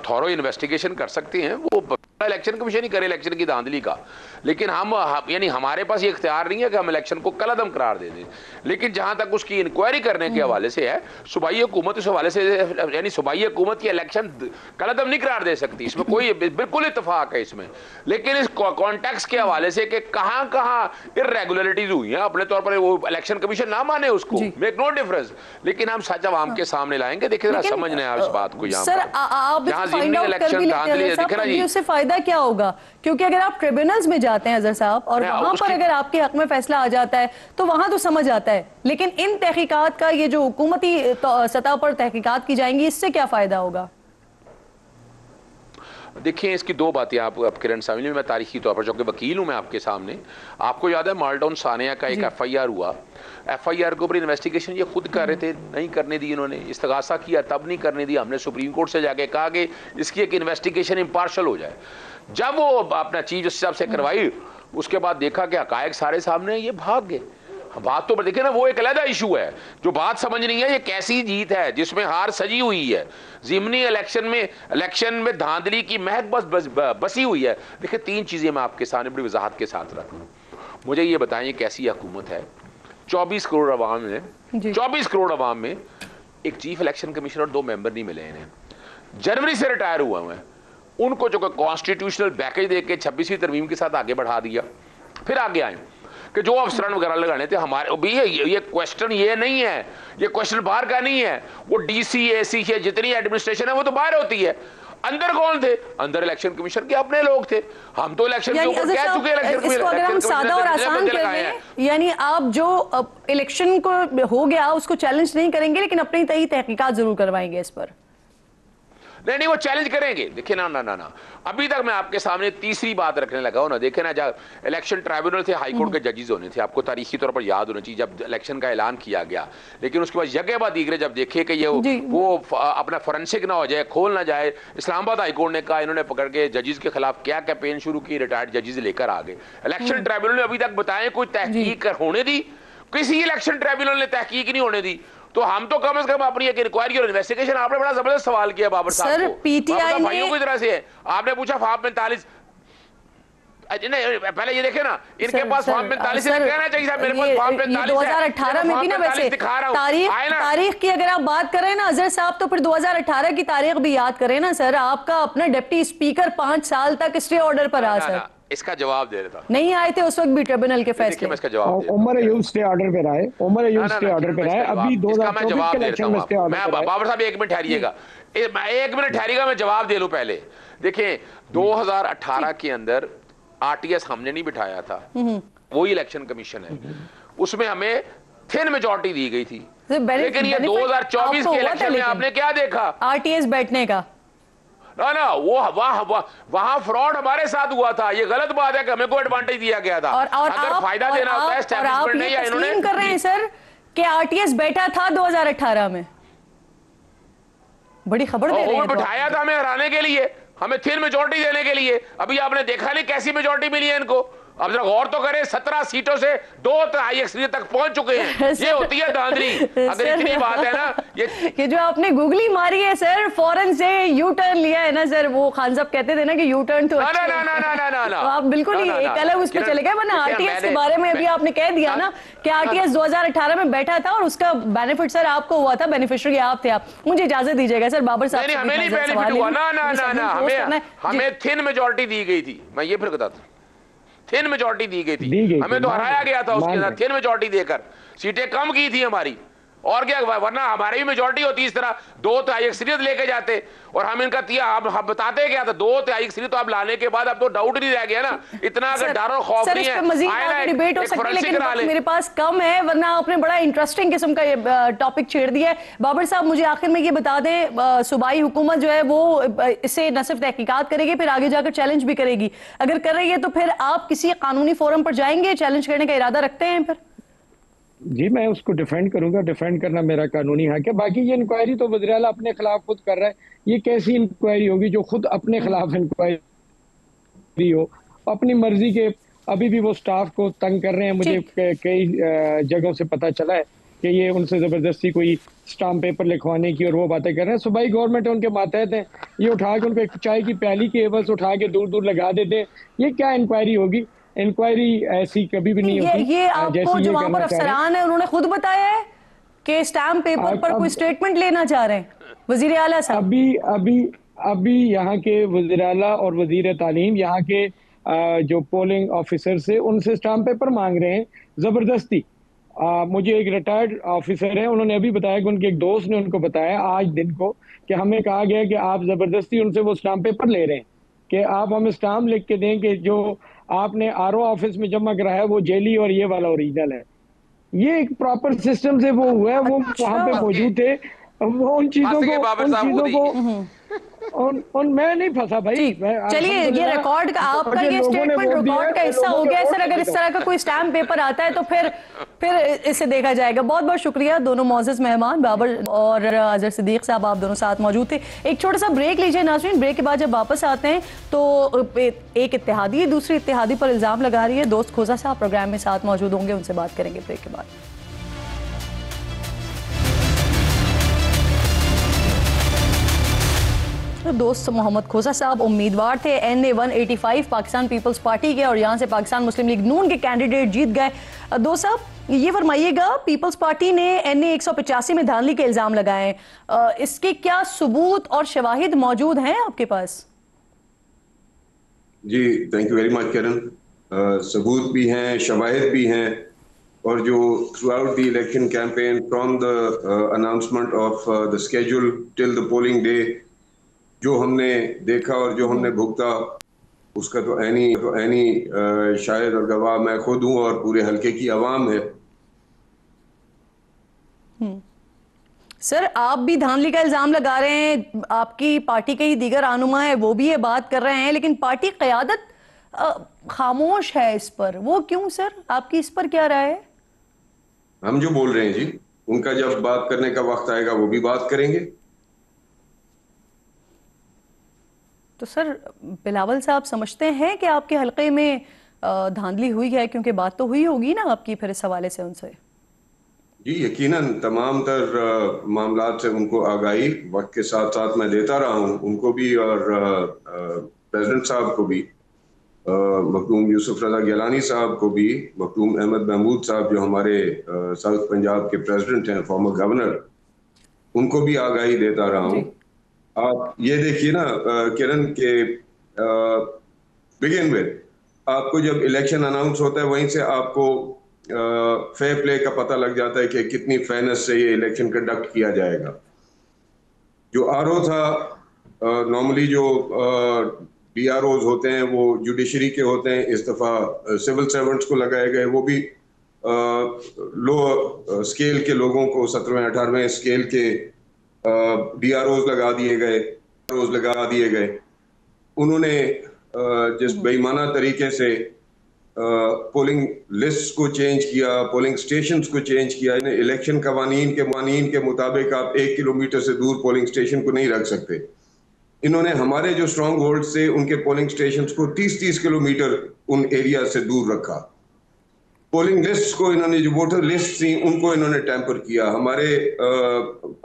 थॉरो इन्वेस्टिगेशन कर सकते हैं। वो इलेक्शन कमीशन ही करे इलेक्शन की धांधली का, लेकिन हम यानी हमारे पास ये इख्तियार नहीं है कि हम इलेक्शन को कलअदम करार दे दें। लेकिन जहाँ तक उसकी इंक्वायरी करने के हवाले से है, सूबाई हुकूमत उस हवाले से, यानी सूबाई हुकूमत की इलेक्शन कलअदम नहीं करार दे सकती, इसमें कोई बिल्कुल इत्तेफाक है इसमें। लेकिन इस कॉन्टेक्स्ट के हवाले से कि कहां कहां इर्रेगुलरिटीज हुई हैं, अपने तौर पर वो इलेक्शन कमीशन ना माने उसको, मेक नो डिफरेंस, लेकिन हम सच आवाम के सामने लाएंगे। देखिए जरा समझने आप इस बात को, यहाँ सर आप इलेक्शन धांधली है, उससे फायदा क्या होगा? क्योंकि अगर आप ट्रिब्यूनल्स में जाते हैं अजहर साहब, और वहां पर अगर आपके हक में फैसला आ जाता है तो वहां तो समझ आता है, लेकिन इन तहकीकात का, ये जो हुकूमती सतह पर तहकीकात की जाएंगी, इससे क्या फायदा होगा? देखिए इसकी दो बातें आप किरण सामने, मैं तारीखी तौर पर चूंकि वकील हूं मैं आपके सामने, आपको याद है माल्टाउन सानिया का एक FIR हुआ, FIR के ऊपर इन्वेस्टिगेशन ये खुद कर रहे थे, नहीं करने दी इन्होंने, इस्तगासा किया तब नहीं करने दी, हमने सुप्रीम कोर्ट से जाके कहा कि इसकी एक इन्वेस्टिगेशन इम्पार्शल हो जाए। जब वो अपना चीफ जस्टिस साहब से करवाई, उसके बाद देखा कि हकायक सारे सामने, ये भाग गए। बात तो देखिए ना, वो एक अलग इशू है, जो बात समझ नहीं है ये कैसी जीत है जिसमें हार सजी हुई है, ज़िमनी इलेक्शन में धांधली की महक बसी हुई है। देखिए तीन चीजें मैं आपके सामने बड़ी वजाहत के साथ रखूं, मुझे ये बताएं कैसी हुकूमत है। 24 करोड़ अवाम में 24 करोड़ अवाम में एक चीफ इलेक्शन कमीशनर और 2 मेंबर नहीं मिले इन्हें, जनवरी से रिटायर हुए हैं, उनको जो कॉन्स्टिट्यूशनल पैकेज देके 26वीं तरमीम के साथ आगे बढ़ा दिया, फिर आगे आए कि जो अफसरान वगैरह लगाने थे हमारे भी, ये क्वेश्चन ये नहीं है, ये क्वेश्चन बाहर का नहीं है, वो DC AC है, जितनी एडमिनिस्ट्रेशन है वो तो बाहर होती है, अंदर कौन थे? अंदर इलेक्शन कमीशन के अपने लोग थे। हम तो इलेक्शन के ऊपर कह चुके हैं, इसको अगर हम सादा और आसान कर लें, यानी आप जो इलेक्शन को हो गया उसको चैलेंज नहीं करेंगे, लेकिन अपनी तय तहकीकात जरूर करवाएंगे इस पर। नहीं वो चैलेंज करेंगे। देखिए ना अभी तक मैं आपके सामने तीसरी बात रखने लगा हूं ना, देखे ना, जब इलेक्शन ट्राइब्यूनल थे, हाई कोर्ट के जजेस होने थे, आपको तारीखी तौर पर याद होना चाहिए जब इलेक्शन का ऐलान किया गया, लेकिन उसके बाद जगह बाद दीगरे जब देखे कि ये वो अपना फोरेंसिक ना हो जाए, खोल ना जाए, इस्लामाबाद हाई कोर्ट ने कहा, इन्होंने पकड़ के जजेस के खिलाफ क्या कैंपेन शुरू की, रिटायर्ड जजेस लेकर आ गए। इलेक्शन ट्राइब्यूनल ने अभी तक बताएं कोई तहकीक होने दी? किसी इलेक्शन ट्राइब्यूनल ने तहकीक नहीं होने दी। तो हम तो कम से कम अपनी एक इंक्वायरी और इन्वेस्टिगेशन, आपने बड़ा जबरदस्त सवाल किया बाबर साहब को, PTI भाइयों की तरह से है, आपने पूछा फॉर्म 45, पहले ये देखे ना, इनके पास फॉर्म 45 कहना चाहिए था, मेरे पास फॉर्म 45 2018 में भी ना, वैसे तारीख की अगर आप बात करें ना अजहर साहब, तो फिर 2018 की तारीख भी याद करें ना सर। आपका अपना डिप्टी स्पीकर 5 साल तक स्टे ऑर्डर पर रहा सर, इसका जवाब दे रहा था, नहीं आए थे उस वक्त भी ट्रिब्यूनल के फैसले। मैं इसका जवाब उमर अयूब स्टे ऑर्डर पे रहा है, उमर अयूब स्टे ऑर्डर पे रहा है, अभी 2024 के इलेक्शन में स्टे ऑर्डर। मैं बाबर साहब 1 मिनट ठहरिएगा, 1 मिनट ठहरिएगा, मैं जवाब दे लूं पहले। देखिए 2018 के अंदर RTS हमने नहीं बिठाया था, वही इलेक्शन कमीशन है, उसमें हमें थिन मेजॉरिटी दी गई थी, लेकिन ये 2024 के इलेक्शन में आपने क्या देखा? RTS बैठने का ना वो वहां फ्रॉड हमारे साथ हुआ था, ये गलत बात है कि हमें को एडवांटेज दिया गया था। और अगर फायदा देना होता है एस्टैब्लिशमेंट ने या इन्होंने कर रहे हैं सर कि आरटीएस बैठा था 2018 में। बड़ी खबर दे रहे हैं। बिठाया था हमें हराने के लिए, हमें थिन मेजोरिटी देने के लिए। अभी आपने देखा नहीं कैसी मेजोरिटी मिली है इनको। अब जरा गौर तो करें, 17 सीटों से 2/3 अक्सरियत तक पहुंच चुके हैं। ये होती है धांधली। अगर इतनी बात है ना, ये जो आपने गुगली मारी है सर, फौरन से यू टर्न लिया है ना सर। वो खान साहब कहते थे ना कि यू टर्न तो आप बिल्कुल ही एक अलग उस पर चले गए। वरना आरटीएस के बारे में अभी आपने कह दिया ना कि आरटीएस 2018 में बैठा था और उसका बेनिफिट सर आपको हुआ था, बेनिफिशियरी आप थे। आप मुझे इजाजत दीजिएगा सर, बाबर साहब हमें नहीं बेनिफिट हुआ ना, हमें थिन मेजोरिटी दी गई थी। मैं ये फिर बताता हूं, थिन मेजोरिटी दी गई थी, हमें तो हराया गया था उसके साथ थिन मेजोरिटी देकर। सीटें कम की थी हमारी, और क्या, वरना हमारी भी मेजोरिटी होती इस तरह 2/3 अक्सरियत लेके जाते। और हम इनका हम बताते क्या था, 2/3 अक्सरियत तो आप लाने के बाद अब तो डाउट नहीं रह गया ना। इतना अगर डर और खौफ नहीं है, मजीद डिबेट हो सकती है, लेकिन मेरे पास कम है, वरना आपने बड़ा इंटरेस्टिंग किस्म का ये टॉपिक छेड़ दिया है। बाबर साहब मुझे आखिर में ये बता दें, सूबाई हुकूमत जो है वो इसे न सिर्फ तहकीकात करेगी, फिर आगे जाकर चैलेंज भी करेगी। अगर कर रही है तो फिर आप किसी कानूनी फोरम पर जाएंगे, चैलेंज करने का इरादा रखते हैं फिर? जी, मैं उसको डिफेंड करूंगा, डिफेंड करना मेरा कानूनी हक है। बाकी ये इंक्वायरी तो वज़ीर आला अपने खिलाफ खुद कर रहा है। ये कैसी इंक्वायरी होगी जो खुद अपने खिलाफ इंक्वायरी हो, अपनी मर्जी के। अभी भी वो स्टाफ को तंग कर रहे हैं। मुझे कई जगहों से पता चला है कि ये उनसे जबरदस्ती कोई स्टाम्प पेपर लिखवाने की और वो बातें कर रहे हैं। सूबाई गवर्नमेंट उनके मातहत है, ये उठा के उनको चाय की प्याली की एवज उठा के दूर दूर लगा देते हैं। ये क्या इंक्वायरी होगी? इंक्वायरी ऐसी कभी भी नहीं होगी। ये आपको जो वहां पर अफसरान है उन्होंने खुद बताया है कि स्टैम्प पेपर पर कोई स्टेटमेंट लेना चाह रहे हैं वजीर आला साहब। अभी यहाँ के वजीर आला और वजीर तालीम यहाँ के जो पोलिंग ऑफिसर से उनसे स्टैम्प पेपर मांग रहे हैं जबरदस्ती। मुझे एक रिटायर्ड ऑफिसर है, उन्होंने अभी बताया कि उनके एक दोस्त ने उनको बताया आज दिन को कि हमें कहा गया कि आप जबरदस्ती उनसे वो स्टैम्प पेपर ले रहे हैं कि आप हमें स्टैम्प लिख के दें कि जो आपने आरओ ऑफिस में जमा कराया वो जेली और ये वाला ओरिजिनल है। ये एक प्रॉपर सिस्टम से वो हुआ है, वो वहां पे मौजूद थे। वो उन चीजों को मैं नहीं फंसा भाई। चलिए, ये रिकॉर्ड का आपका ये स्टेटमेंट रिकॉर्ड का हिस्सा हो गया सर। अगर इस तरह का कोई स्टैम्प पेपर आता है तो फिर इसे देखा जाएगा। बहुत बहुत शुक्रिया दोनों मोअज़्ज़ज़ मेहमान बाबर और अज़हर सिद्दीक साहब, आप दोनों साथ मौजूद थे। एक छोटा सा ब्रेक लीजिए नाज़रीन। ब्रेक के बाद जब वापस आते हैं तो एक इत्तेहादी दूसरी इत्तेहादी पर इल्ज़ाम लगा रही है। दोस्त खोजा साहब प्रोग्राम में साथ मौजूद होंगे, उनसे बात करेंगे ब्रेक के बाद। दोस्त मोहम्मद खोसा साहब उम्मीदवार थे NA 185 पाकिस्तान पीपल्स पार्टी के, और यहाँ से पाकिस्तान मुस्लिम लीग नून के कैंडिडेट जीत गए। दोस्त साहब ये फरमाइएगा, पीपल्स पार्टी ने NA 185 में धांधली के इल्जाम लगाए, इसके क्या सबूत और शवाहिद मौजूद हैं आपके पास? जी थैंक यू वेरी मच किरण। सबूत भी हैं, शवाहिद भी हैं, और जो through out the election campaign from the announcement of the schedule till the polling day जो हमने देखा और जो हमने भुगता, उसका तो ऐनी शायद और गवाह मैं खुद हूँ और पूरे हल्के की आवाम है। सर आप भी धांधली का इल्जाम लगा रहे हैं, आपकी पार्टी के ही दीगर रहनुमा है वो भी ये बात कर रहे हैं, लेकिन पार्टी क़यादत खामोश है इस पर। वो क्यों सर? आपकी इस पर क्या राय है? हम जो बोल रहे हैं जी, उनका जब बात करने का वक्त आएगा वो भी बात करेंगे। तो सर बिलावल साहब समझते हैं कि आपके हलके में धांधली हुई है? क्योंकि बात तो हुई होगी ना आपकी फिर इस हवाले से उनसे। जी यकीनन तमाम तर मामलात से उनको आगाही वक्त के साथ साथ मैं देता रहा हूँ, उनको भी और प्रेसिडेंट साहब को भी, मखदूम यूसुफ रजा गिलानी साहब को भी, मखदूम अहमद महमूद साहब जो हमारे साउथ पंजाब के प्रेसिडेंट हैं, फॉर्मर गवर्नर, उनको भी आगाही देता रहा हूँ। आप ये देखिए ना किरण के बिगिन में आपको जब इलेक्शन अनाउंस होता है वहीं से आपको फेयर प्ले का पता लग जाता है कि कितनी फेयरनेस से ये इलेक्शन कंडक्ट किया जाएगा। जो आरओ था, नॉर्मली जो DROs होते हैं वो जुडिशरी के होते हैं, इस दफ़ा सिविल सर्वेंट्स को लगाए गए, वो भी लो स्केल के लोगों को 17वें 18वें स्केल के DROs लगा दिए गए। उन्होंने जिस बेईमाना तरीके से पोलिंग लिस्ट को चेंज किया, पोलिंग स्टेशंस को चेंज किया। इलेक्शन कवानीन के मुताबिक आप 1 किलोमीटर से दूर पोलिंग स्टेशन को नहीं रख सकते। इन्होंने हमारे जो स्ट्रॉन्ग होल्ड से उनके पोलिंग स्टेशंस को 30-30 किलोमीटर उन एरिया से दूर रखा। पोलिंग लिस्ट को इन्होंने, जो वोटर लिस्ट थी उनको इन्होंने टैंपर किया। हमारे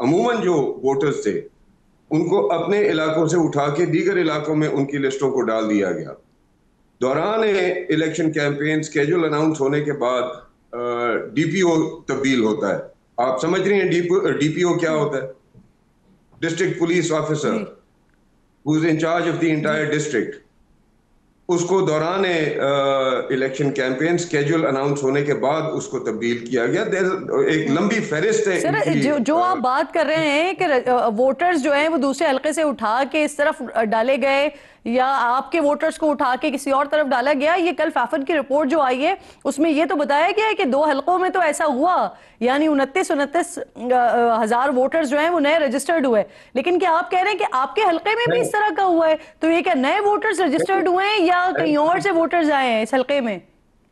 अमूमन जो वोटर्स थे उनको अपने इलाकों से उठा के दीगर इलाकों में उनकी लिस्टों को डाल दिया गया। दौरान इलेक्शन कैंपेन स्केड्यूल अनाउंस होने के बाद डीपीओ तब्दील होता है। आप समझ रही हैं डीपीओ क्या होता है? District police officer who is in charge of the entire district. उसको दौरान इलेक्शन कैंपेन स्केड्यूल अनाउंस होने के बाद उसको तब्दील किया गया। एक लंबी फहरिस्त है। सर, जो आप बात कर रहे हैं कि वोटर्स जो हैं वो दूसरे हलके से उठा के इस तरफ डाले गए या आपके वोटर्स को उठा के किसी और तरफ डाला गया, ये कल फैफन की रिपोर्ट जो आई है उसमें ये तो बताया गया है कि 2 हलकों में तो ऐसा हुआ, यानी 29 हजार वोटर्स जो हैं वो नए रजिस्टर्ड हुए। लेकिन क्या आप कह रहे हैं कि आपके हलके में भी इस तरह का हुआ है? तो ये क्या नए वोटर्स रजिस्टर्ड हुए हैं या कहीं और से वोटर्स आए हैं इस हलके में?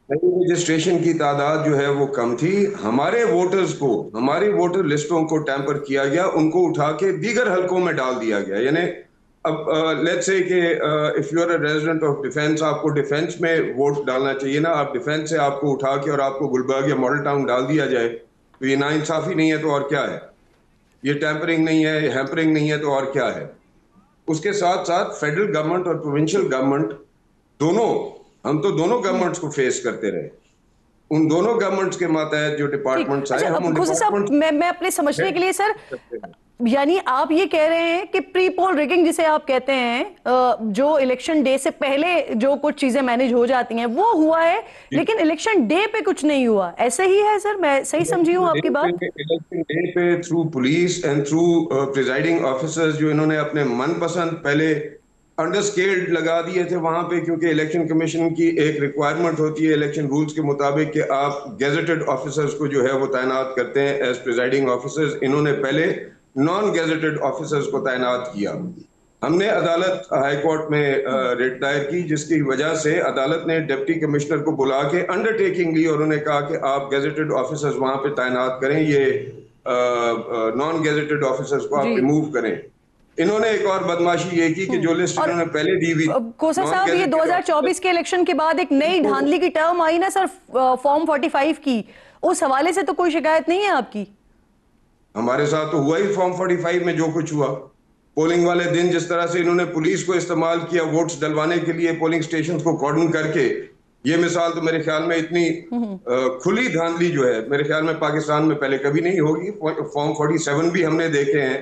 रजिस्ट्रेशन की तादाद जो है वो कम थी। हमारे वोटर्स को, हमारी वोटर लिस्टों को टैंपर किया गया, उनको उठा के दीगर हलकों में डाल दिया गया। यानी अब लेट्स से कि if you are a resident of defence, आपको डिफेंस में वोट डालना चाहिए ना। आप डिफेंस से आपको उठा के और आपको गुलबर्ग या मॉडल टाउन डाल दिया जाए तो ये नाइंसाफी नहीं है तो और क्या है? ये टैंपरिंग नहीं है, ये हैम्परिंग नहीं है तो और क्या है? उसके साथ साथ फेडरल गवर्नमेंट और प्रोविंशियल गवर्नमेंट दोनों, हम तो दोनों गवर्नमेंट्स को फेस करते रहे। उन दोनों गवर्नमेंट्स के मातहत जो डिपार्टमेंट्स आए, हम उन डिपार्टमेंट मैं अपने समझने के लिए सर, यानी आप ये कह रहे हैं कि प्री पोल रिगिंग जिसे आप कहते हैं, जो इलेक्शन डे से पहले जो कुछ चीजें मैनेज हो जाती हैं वो हुआ है, लेकिन इलेक्शन डे पे कुछ नहीं हुआ, ऐसे ही है सर? मैं सही समझी हूँ आपकी बात? इलेक्शन डे पे through police and through presiding officers जो इन्होंने अपने मनपसंद पहले अंडरस्केल्ड लगा दिए थे वहां पे, क्योंकि इलेक्शन कमीशन की एक रिक्वायरमेंट होती है इलेक्शन रूल्स के मुताबिक कि आप गेजेटेड ऑफिसर्स को जो है वो तैनात करते हैं एज प्रिजाइडिंग ऑफिसर्स। इन्होंने पहले नॉन गेजेटेड ऑफिसर्स को तैनात किया। हमने अदालत हाई कोर्ट में रिट दायर की, जिसकी वजह से अदालत ने डिप्टी कमिश्नर को बुला के अंडरटेकिंग ली और उन्होंने कहा कि आप गेजेटेड ऑफिसर्स वहां पे तैनात करें, ये नॉन गेजेटेड ऑफिसर्स को आप रिमूव करें। इन्होंने एक और बदमाशी ये की कि जो लिस्ट इन्होंने पहले दी हुई, कोसा साहब, ये 2024 के इलेक्शन के बाद एक नई धांधली की टर्म आई ना सर, फॉर्म 45 की, उस हवाले से तो कोई शिकायत नहीं है आपकी? हमारे साथ तो हुआ ही फॉर्म 45 में जो कुछ हुआ। पोलिंग वाले दिन जिस तरह से इन्होंने पुलिस को इस्तेमाल किया वोट्स डलवाने के लिए, पोलिंग स्टेशन को कॉर्डन करके, ये मिसाल तो मेरे ख्याल में इतनी खुली धांधली जो है मेरे ख्याल में पाकिस्तान में पहले कभी नहीं होगी। फॉर्म 47 भी हमने देखे हैं,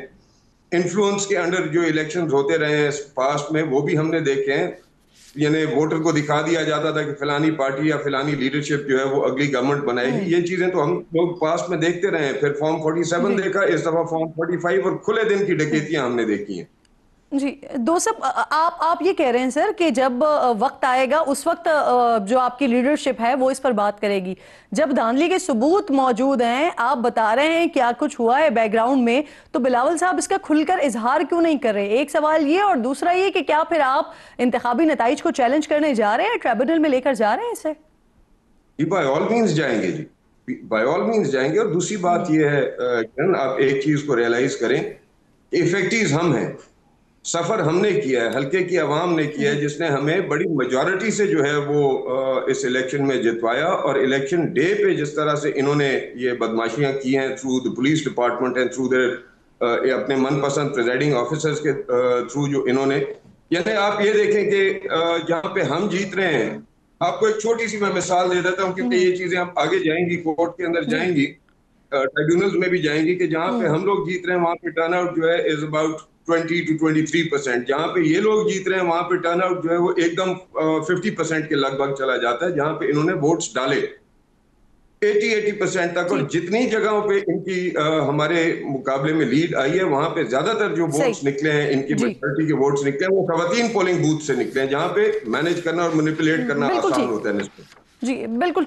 इन्फ्लुएंस के अंडर जो इलेक्शंस होते रहे हैं पास्ट में वो भी हमने देखे हैं। यानी वोटर को दिखा दिया जाता था कि फिलानी पार्टी या फिलानी लीडरशिप जो है वो अगली गवर्नमेंट बनाएगी। ये चीजें तो हम लोग पास्ट में देखते रहे हैं। फिर फॉर्म 47 देखा, इस दफा फॉर्म 45 और खुले दिन की डकैतियां हमने देखी हैं। जी दोस्त, आप ये कह रहे हैं सर कि जब वक्त आएगा उस वक्त जो आपकी लीडरशिप है वो इस पर बात करेगी। जब धांधली के सबूत मौजूद हैं, आप बता रहे हैं क्या कुछ हुआ है बैकग्राउंड में, तो बिलावल साहब इसका खुलकर इजहार क्यों नहीं कर रहे? एक सवाल ये, और दूसरा ये कि क्या फिर आप इंतखाबी नताइज को चैलेंज करने जा रहे हैं, ट्रिब्यूनल में लेकर जा रहे हैं इसे? बाय ऑल मीन्स जाएंगे जी, बाय ऑल मीन्स जाएंगे। और दूसरी बात ये है, आप एक चीज को रियलाइज करें, इफेक्टिव हम हैं, सफर हमने किया है, हल्के की आवाम ने किया है, जिसने हमें बड़ी मेजॉरिटी से जो है वो इस इलेक्शन में जितवाया। और इलेक्शन डे पे जिस तरह से इन्होंने ये बदमाशियां की हैं through the police department and through their अपने मनपसंद प्रिजाइडिंग ऑफिसर्स के थ्रू जो इन्होंने, यानी आप ये देखें कि जहाँ पे हम जीत रहे हैं, आपको एक छोटी सी मैं मिसाल दे देता हूँ क्योंकि ये चीजें आप आगे जाएंगी, कोर्ट के अंदर जाएंगी, ट्रिब्यूनल्स में भी जाएंगी, कि जहाँ पे हम लोग जीत रहे हैं वहाँ पे टर्नआउट जो है इज अबाउट 20 to 23%। जहां पे ये लोग जीत रहे हैं वहां पे टर्नआउट जो है वो एकदम 50% के लगभग चला जाता है। जहां पे इन्होंने वोट्स डाले 80% तक, और जितनी जगहों पे इनकी हमारे मुकाबले में लीड आई है वहां पे ज्यादातर जो वोट्स निकले हैं, इनकी मेजॉरिटी के वोट्स निकले हैं वो खवातीन पोलिंग बूथ से निकले हैं, जहां पे मैनेज करना और मैनिपुलेट करना आसान होता है। जी बिल्कुल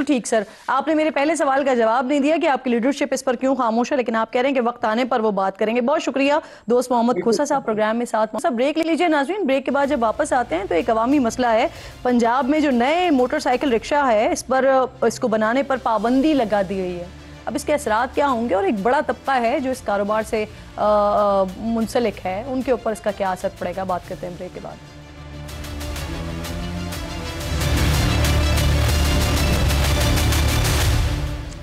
ठीक सर। आपने मेरे पहले सवाल का जवाब नहीं दिया कि आपकी लीडरशिप इस पर क्यों खामोश है, लेकिन आप कह रहे हैं कि वक्त आने पर वो बात करेंगे। बहुत शुक्रिया दोस्त मोहम्मद खुसा साहब प्रोग्राम में साथ। सब ब्रेक ले लीजिए नाज़रीन, ब्रेक के बाद जब वापस आते हैं तो एक अवामी मसला है पंजाब में जो नए मोटरसाइकिल रिक्शा है इस पर इसको बनाने पर पाबंदी लगा दी गई है। अब इसके असरात क्या होंगे और एक बड़ा तबका है जो इस कारोबार से मुंसलिक है उनके ऊपर इसका क्या असर पड़ेगा, बात करते हैं ब्रेक के बाद।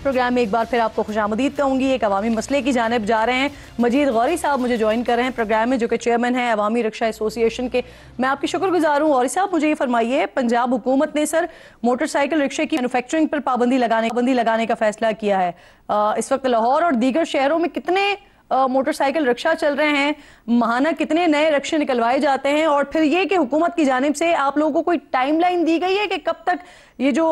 प्रोग्राम में एक बार फिर आपको खुशामदीद कहूंगी। एक अवामी मसले की जानिब जा रहे हैं। मजीद गौरी साहब मुझे ज्वाइन कर रहे हैं प्रोग्राम में, जो कि चेयरमैन हैं अवामी रिक्शा एसोसिएशन के। मैं आपकी शुक्रगुजार हूँ। गौरी साहब मुझे ये फरमाइए, पंजाब हुकूमत ने सर मोटरसाइकिल रिक्शे की मैन्युफैक्चरिंग पर पाबंदी लगाने का फैसला किया है। इस वक्त लाहौर और दीगर शहरों में कितने मोटरसाइकिल रिक्शा चल रहे हैं, माहाना कितने नए रिक्शे निकलवाए जाते हैं, और फिर ये कि हुकूमत की जानिब से आप लोगों को कोई टाइमलाइन दी गई है कि कब तक ये जो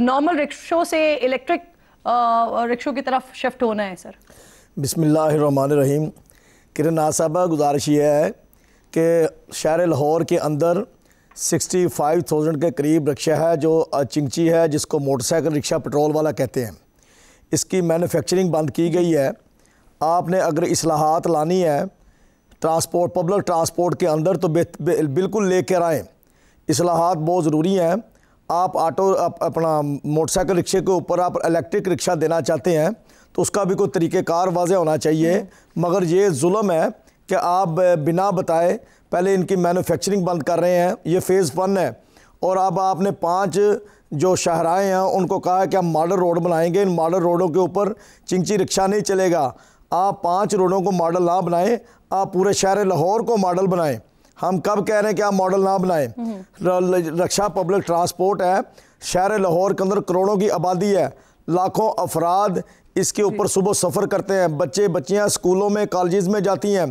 नॉर्मल रिक्शों से इलेक्ट्रिक रिक्शों की तरफ शिफ्ट होना है सर? बिस्मिल्लाहिर्रहमानिर्रहीम। किरण नाज़ साहबा, गुजारिश ये है कि शहर लाहौर के अंदर 65,000 के करीब रिक्शा है जो चिंची है, जिसको मोटरसाइकिल रिक्शा पेट्रोल वाला कहते हैं। इसकी मैन्युफैक्चरिंग बंद की गई है। आपने अगर इस्लाहात लानी है ट्रांसपोर्ट, पब्लिक ट्रांसपोर्ट के अंदर, तो बिल्कुल लेकर आएँ। इस्लाहात बहुत ज़रूरी हैं। आप अपना मोटरसाइकिल रिक्शे के ऊपर आप इलेक्ट्रिक रिक्शा देना चाहते हैं तो उसका भी कोई तरीक़ेकार वाज़ेह होना चाहिए। मगर ये जुल्म है कि आप बिना बताए पहले इनकी मैन्युफैक्चरिंग बंद कर रहे हैं। ये फ़ेज़ 1 है। और अब आपने 5 जो शाहराएँ हैं उनको कहा है कि हम मॉडल रोड बनाएंगे। इन मॉडल रोडों के ऊपर चिंची रिक्शा नहीं चलेगा। आप 5 रोडों को मॉडल ना बनाएं, आप पूरे शहर लाहौर को मॉडल बनाएं। हम कब कह रहे हैं कि आप मॉडल ना बनाएं? रिक्शा पब्लिक ट्रांसपोर्ट है। शहर लाहौर के अंदर करोड़ों की आबादी है, लाखों अफराद इसके ऊपर सुबह सफ़र करते हैं। बच्चे बच्चियां स्कूलों में कॉलेज में जाती हैं।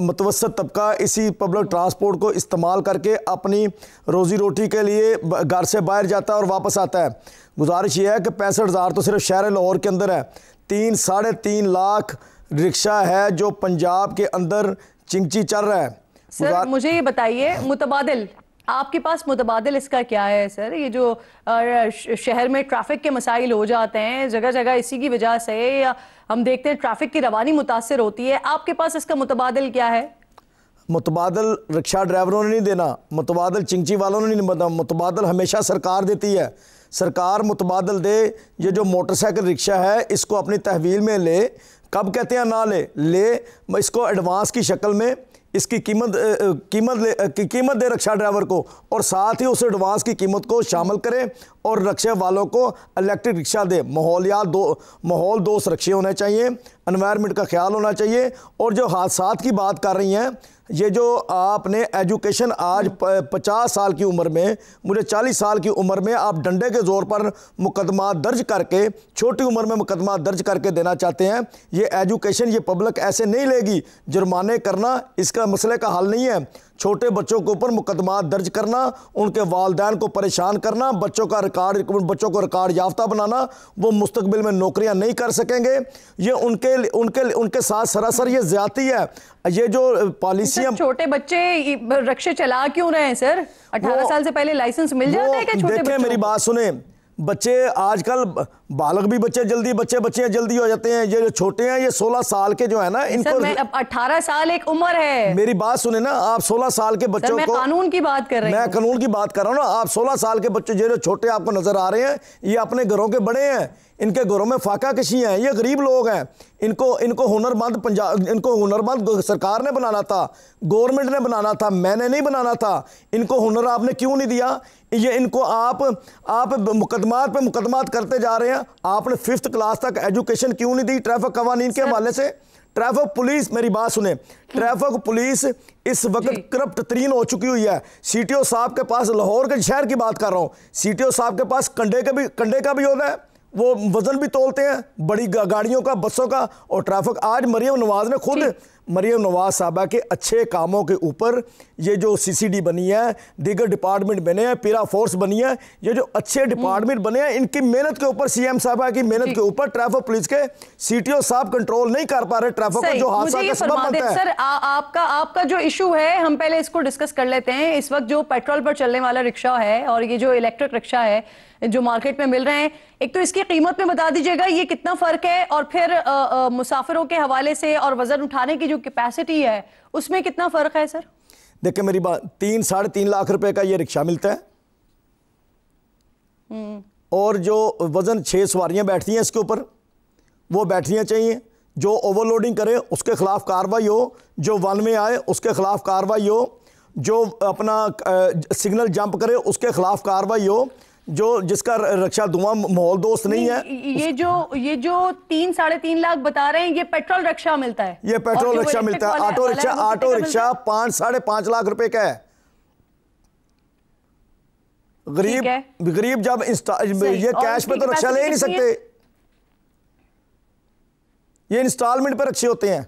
मुतवस्सत तबका इसी पब्लिक ट्रांसपोर्ट को इस्तेमाल करके अपनी रोज़ी रोटी के लिए घर से बाहर जाता है और वापस आता है। गुजारिश ये है कि 65,000 तो सिर्फ शहर लाहौर के अंदर है। 3-3.5 लाख रिक्शा है जो पंजाब के अंदर चिंची चल रहा है। सर मुझे ये बताइए, मुतबादिल आपके पास मुतबादिल इसका क्या है सर? ये जो शहर में ट्रैफिक के मसाइल हो जाते हैं जगह जगह इसी की वजह से, या हम देखते हैं ट्रैफिक की रवानी मुतासर होती है, आपके पास इसका मुतबादिल क्या है? मुतबादिल रिक्शा ड्राइवरों ने नहीं देना, मुतबादिल चिंची वालों ने नहीं देना। मुतबादिल हमेशा सरकार देती है। सरकार मुतबादिल दे। ये जो मोटरसाइकिल रिक्शा है इसको अपनी तहवील में ले। कब कहते हैं ना ले इसको एडवांस की शक्ल में इसकी कीमत दे रिक्शा ड्राइवर को, और साथ ही उस एडवांस की कीमत को शामिल करें और रिक्शे वालों को इलेक्ट्रिक रिक्शा दे। माहौल दोस्त रिक्शे होने चाहिए, एनवायरनमेंट का ख्याल होना चाहिए। और जो हादसात की बात कर रही हैं, ये जो आपने एजुकेशन आज 50 साल की उम्र में, मुझे 40 साल की उम्र में आप डंडे के ज़ोर पर मुकदमा दर्ज करके, छोटी उम्र में मुकदमा दर्ज करके देना चाहते हैं। ये एजुकेशन ये पब्लिक ऐसे नहीं लेगी। जुर्माने करना इसका मसले का हल नहीं है। छोटे बच्चों के ऊपर मुकदमा दर्ज करना, उनके वालिदैन को परेशान करना, बच्चों को रिकॉर्ड याफ्ता बनाना, वो मुस्तकबिल में नौकरियां नहीं कर सकेंगे। ये उनके साथ सरासर ये ज्यादती है। ये जो पॉलिसियां, छोटे बच्चे रिक्शे चला क्यों रहे हैं सर? 18 साल से पहले लाइसेंस मिल जाता है क्या छोटे बच्चों को? मेरी बात सुने, बच्चे आजकल बालक भी बच्चियां जल्दी हो जाते हैं। ये जो छोटे हैं ये 16 साल के जो है ना, इनको 18 साल एक उम्र है। मेरी बात सुने ना, आप 16 साल के बच्चों को, कानून की बात कर रहे हैं, मैं कानून की बात कर रहा हूँ ना। आप 16 साल के बच्चे जो छोटे आपको नजर आ रहे हैं, ये अपने घरों के बड़े हैं। इनके घरों में फाका कशी हैं। ये गरीब लोग हैं। इनको हुनरमंद सरकार ने बनाना था, गवर्नमेंट ने बनाना था, मैंने नहीं बनाना था। इनको हुनर आपने क्यों नहीं दिया? ये इनको आप मुकदमात पे मुकदमात करते जा रहे हैं। आपने 5th क्लास तक एजुकेशन क्यों नहीं दी ट्रैफिक कवानीन के हवाले से? ट्रैफिक पुलिस, मेरी बात सुने, ट्रैफिक पुलिस इस वक्त करप्ट तरीन हो चुकी हुई है। CTO साहब के पास, लाहौर के शहर की बात कर रहा हूँ, CTO साहब के पास कंडे का भी होता है। वो वजन भी तोलते हैं बड़ी गाड़ियों का, बसों का। और ट्रैफिक आज मरियम नवाज ने खुद मरियम नवाज साहबा के अच्छे कामों के ऊपर ये जो CCD बनी है, दीगर डिपार्टमेंट बने हैं, पीरा फोर्स बनी है, ये जो अच्छे डिपार्टमेंट बने हैं, इनकी मेहनत के ऊपर, CM साहबा की मेहनत के ऊपर ट्रैफिक पुलिस के CTO साहब कंट्रोल नहीं कर पा रहे ट्रैफिक को, जो हादसा का सबब बनता है। सर आपका जो इशू है, हम पहले इसको डिस्कस कर लेते हैं। इस वक्त जो पेट्रोल पर चलने वाला रिक्शा है और ये जो इलेक्ट्रिक रिक्शा है जो मार्केट में मिल रहे हैं, एक तो इसकी कीमत में बता दीजिएगा ये कितना फर्क है, और फिर मुसाफिरों के हवाले से और वजन उठाने की जो कैपेसिटी है उसमें कितना फर्क है सर? देखिए मेरी बात, 3-3.5 लाख रुपए का ये रिक्शा मिलता है और जो वजन 6 सवारियां बैठती हैं इसके ऊपर, वो बैठनियां चाहिए। जो ओवरलोडिंग करे उसके खिलाफ कार्रवाई हो, जो वन में आए उसके खिलाफ कार्रवाई हो, जो अपना सिग्नल जंप करे उसके खिलाफ कार्रवाई हो, जो जिसका रक्षा धुआं माहौल दोस्त नहीं है। ये जो 3-3.5 लाख बता रहे हैं, ये पेट्रोल रिक्शा मिलता है, ये पेट्रोल रिक्शा मिलता है। ऑटो रिक्शा 5-5.5 लाख रुपए का है। गरीब जब ये कैश पे तो रिक्शा ले ही नहीं सकते, ये इंस्टॉलमेंट पे रखे होते हैं।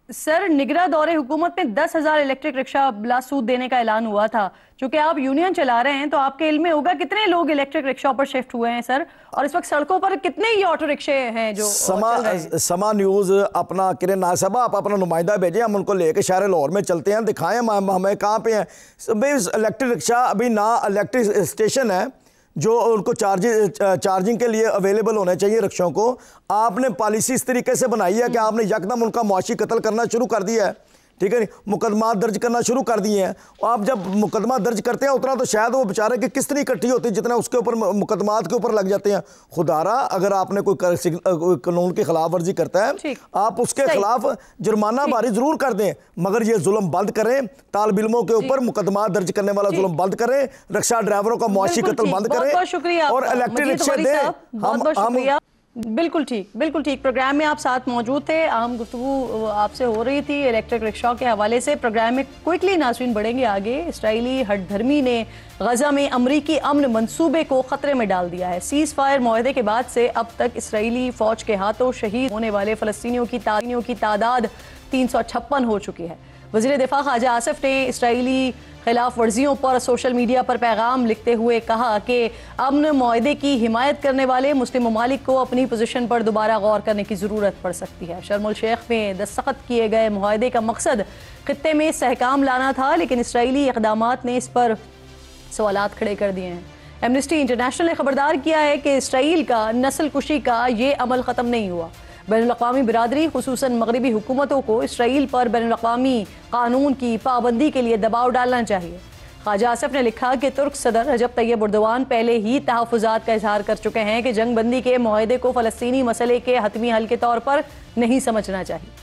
सर निगरां दौरे हुकूमत में 10,000 इलेक्ट्रिक रिक्शा बिला सूद देने का ऐलान हुआ था। चूंकि आप यूनियन चला रहे हैं तो आपके इल्म में होगा कितने लोग इलेक्ट्रिक रिक्शा पर शिफ्ट हुए हैं सर, और इस वक्त सड़कों पर कितने ही ऑटो रिक्शे हैं जो समा न्यूज अपना किरण नाज साहब, आप अपना नुमाइंदा भेजें, हम उनको लेके शहर लाहौर में चलते हैं, दिखाएं हमें कहाँ पे हैं भाई इलेक्ट्रिक रिक्शा। अभी ना इलेक्ट्रिक स्टेशन है जो उनको चार्जिंग के लिए अवेलेबल होने चाहिए रिक्शों को। आपने पॉलिसी इस तरीके से बनाई है कि आपने यकदम उनका मुआशी कत्ल करना शुरू कर दिया है, ठीक है नहीं, मुकदमा दर्ज करना शुरू कर दिए हैं। आप जब मुकदमा दर्ज करते हैं उतना तो शायद वो बेचारे की किस्त नहीं इकट्ठी होती जितना उसके ऊपर मुकदमात के ऊपर लग जाते हैं। खुदारा अगर आपने कोई कानून की खिलाफ वर्जी करता है आप उसके खिलाफ जुर्माना भारी जरूर कर दें, मगर ये जुल्म बंद करें, तालिब इल्मों के ऊपर मुकदमा दर्ज करने वाला जुल्म बंद करें, रिक्शा ड्राइवरों का मुआशी कत्ल बंद करें और इलेक्ट्रिक रिक्शा दें। बिल्कुल ठीक। प्रोग्राम में आप साथ मौजूद थे, अहम गुफ्तगू आपसे हो रही थी इलेक्ट्रिक रिक्शा के हवाले से। प्रोग्राम में क्विकली नाज़रीन बढ़ेंगे आगे। इसराइली हठधर्मी ने गजा में अमरीकी अमन मंसूबे को खतरे में डाल दिया है। सीज फायर मुआहदे के बाद से अब तक इसराइली फौज के हाथों शहीद होने वाले फलस्तीनियों की तादाद 356 हो चुकी है। वज़ीर दिफा ख्वाजा आसिफ ने इसराइली खिलाफ वर्जियों पर सोशल मीडिया पर पैगाम लिखते हुए कहा कि अमन मुआहदे की हिमायत करने वाले मुस्लिम ममालिक को अपनी पोजीशन पर दोबारा गौर करने की ज़रूरत पड़ सकती है। शर्मुल शेख में दस्तखत किए गए मुआहदे का मकसद खित्ते में सहकाम लाना था, लेकिन इसराइली इक़दामात ने इस पर सवालात खड़े कर दिए हैं। एमनेस्टी इंटरनेशनल ने खबरदार किया है कि इसराइल का नस्ल कुशी का ये अमल ख़त्म नहीं हुआ। बैनुल-अक़वामी बिरादरी खुसूसन मगरबी हुकूमतों को इसराइल पर बैनुल-अक़वामी कानून की पाबंदी के लिए दबाव डालना चाहिए। ख्वाजा आसिफ ने लिखा कि तुर्क सदर रजब तैयब एर्दोगान पहले ही तहफ़्फ़ुज़ात का इजहार कर चुके हैं कि जंग बंदी के मुआहदे को फ़लस्तीनी मसले के हतमी हल के तौर पर नहीं समझना चाहिए।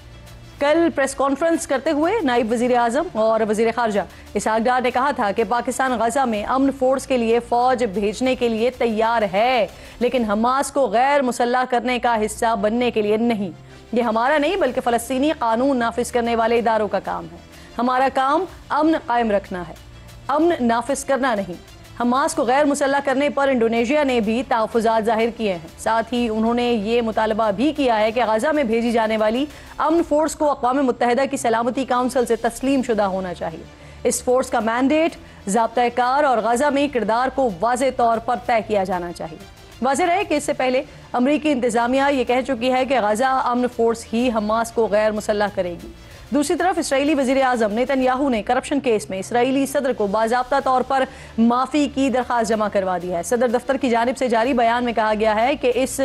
कल प्रेस कॉन्फ्रेंस करते हुए नायब वज़ीर आज़म और वज़ीर ख़ारजा इसहाक़ डार ने कहा था कि पाकिस्तान गजा में अमन फोर्स के लिए फ़ौज भेजने के लिए तैयार है, लेकिन हमास को गैर मुसल्लह करने का हिस्सा बनने के लिए नहीं। ये हमारा नहीं बल्कि फ़लस्तीनी कानून नाफिज करने वाले इदारों का काम है। हमारा काम अमन कायम रखना है, अमन नाफिज करना नहीं। हमास को गैर मुसल्लह करने पर इंडोनेशिया ने भी तहफ़्फ़ुज़ात ज़ाहिर किए हैं। साथ ही उन्होंने ये मुतालबा भी किया है कि गजा में भेजी जाने वाली अमन फोर्स को अक़वाम मुत्तहिदा की सलामती काउंसिल से तस्लीम शुदा होना चाहिए। इस फोर्स का मैंडेट, ज़ाब्ता-ए-कार और गजा में किरदार को वाज़ेह तौर पर तय किया जाना चाहिए। वाज़ेह रहे कि इससे पहले अमरीकी इंतज़ामिया ये कह चुकी है कि गजा अमन फोर्स ही हमास को गैर मुसल्लह करेगी। दूसरी तरफ इसराइली वज़ीर आज़म नेतन्याहू ने करप्शन केस में इसराइली सदर को बाज़ाब्ता तौर पर माफ़ी की दरख्वास्त जमा करवा दी है। सदर दफ्तर की जानिब से जारी बयान में कहा गया है कि इस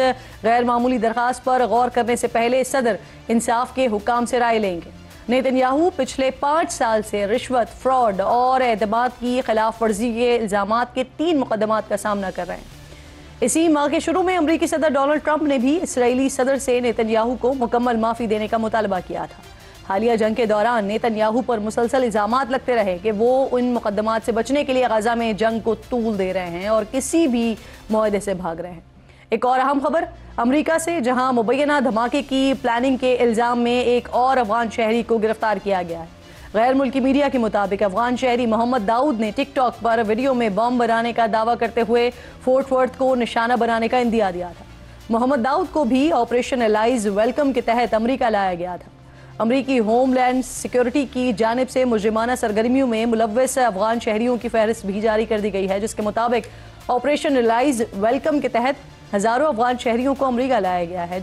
गैर मामूली दरख्वास्त पर गौर करने से पहले सदर इंसाफ के हुक्काम से राय लेंगे। नेतन्याहू पिछले 5 साल से रिश्वत, फ्रॉड और एतमाद की खिलाफ वर्जी के इल्ज़ामात के 3 मुकदमात का सामना कर रहे हैं। इसी माह के शुरू में अमरीकी सदर डोनाल्ड ट्रंप ने भी इसराइली सदर से नेतन्याहू को मुकम्मल माफ़ी देने का मुतालबा किया था। हालिया जंग के दौरान नेतन्याहू पर मुसलसल इल्ज़ामात लगते रहे कि वो उन मुकदमात से बचने के लिए गजा में जंग को तूल दे रहे हैं और किसी भी मुआहदे से भाग रहे हैं। एक और अहम खबर अमरीका से, जहां मुबैना धमाके की प्लानिंग के इल्ज़ाम में एक और अफगान शहरी को गिरफ्तार किया गया है। गैर मुल्की मीडिया के मुताबिक अफगान शहरी मोहम्मद दाऊद ने टिकटॉक पर वीडियो में बम बनाने का दावा करते हुए फोर्ट वर्थ को निशाना बनाने का इंदिया दिया था। मोहम्मद दाऊद को भी ऑपरेशन एलाइज वेलकम के तहत अमरीका लाया गया था। अमरीकी होमलैंड सिक्योरिटी की जानिब से मुजरिमाना सरगर्मियों में मुलव्वस अफगान शहरियों की फहरिस्त भी जारी कर दी गई है, जिसके मुताबिक ऑपरेशन रिलाइज वेलकम के तहत हज़ारों अफगान शहरियों को अमरीका लाया गया है,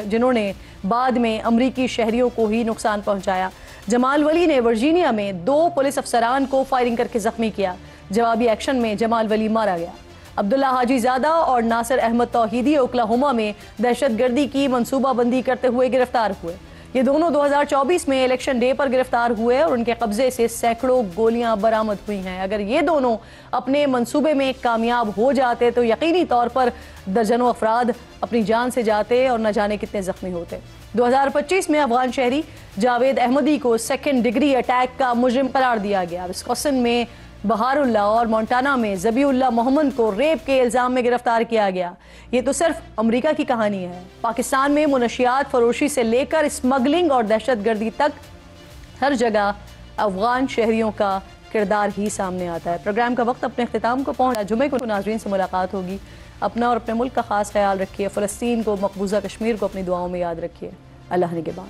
जिन्होंने बाद में अमरीकी शहरियों को ही नुकसान पहुंचाया। जमाल वली ने वर्जीनिया में 2 पुलिस अफसरान को फायरिंग करके जख्मी किया। जवाबी एक्शन में जमाल वली मारा गया। अब्दुल्ला हाजीजादा और नासिर अहमद तौहीदी ओक्लाहोमा में दहशतगर्दी की मनसूबाबंदी करते हुए गिरफ्तार हुए। ये दोनों 2024 में इलेक्शन डे पर गिरफ्तार हुए और उनके कब्जे से सैकड़ों गोलियां बरामद हुई हैं। अगर ये दोनों अपने मंसूबे में कामयाब हो जाते तो यकीनी तौर पर दर्जनों अफराद अपनी जान से जाते और न जाने कितने जख्मी होते। 2025 में अफगान शहरी जावेद अहमदी को 2nd डिग्री अटैक का मुजरिम करार दिया गया। विस्कॉन्सिन में बहारुल्ला और मोंटाना में ज़बीउल्लाह मोहम्मद को रेप के इल्ज़ाम में गिरफ्तार किया गया। ये तो सिर्फ अमेरिका की कहानी है। पाकिस्तान में मुनशियात फरोशी से लेकर स्मगलिंग और दहशतगर्दी तक हर जगह अफगान शहरियों का किरदार ही सामने आता है। प्रोग्राम का वक्त अपने अख्तिताम को पहुंचा। जुमे को नाज़रीन से मुलाकात होगी। अपना और अपने मुल्क का खास ख्याल रखिए। फ़लस्तीन को, मकबूजा कश्मीर को अपनी दुआओं में याद रखिए। अल्लाह निगहबान।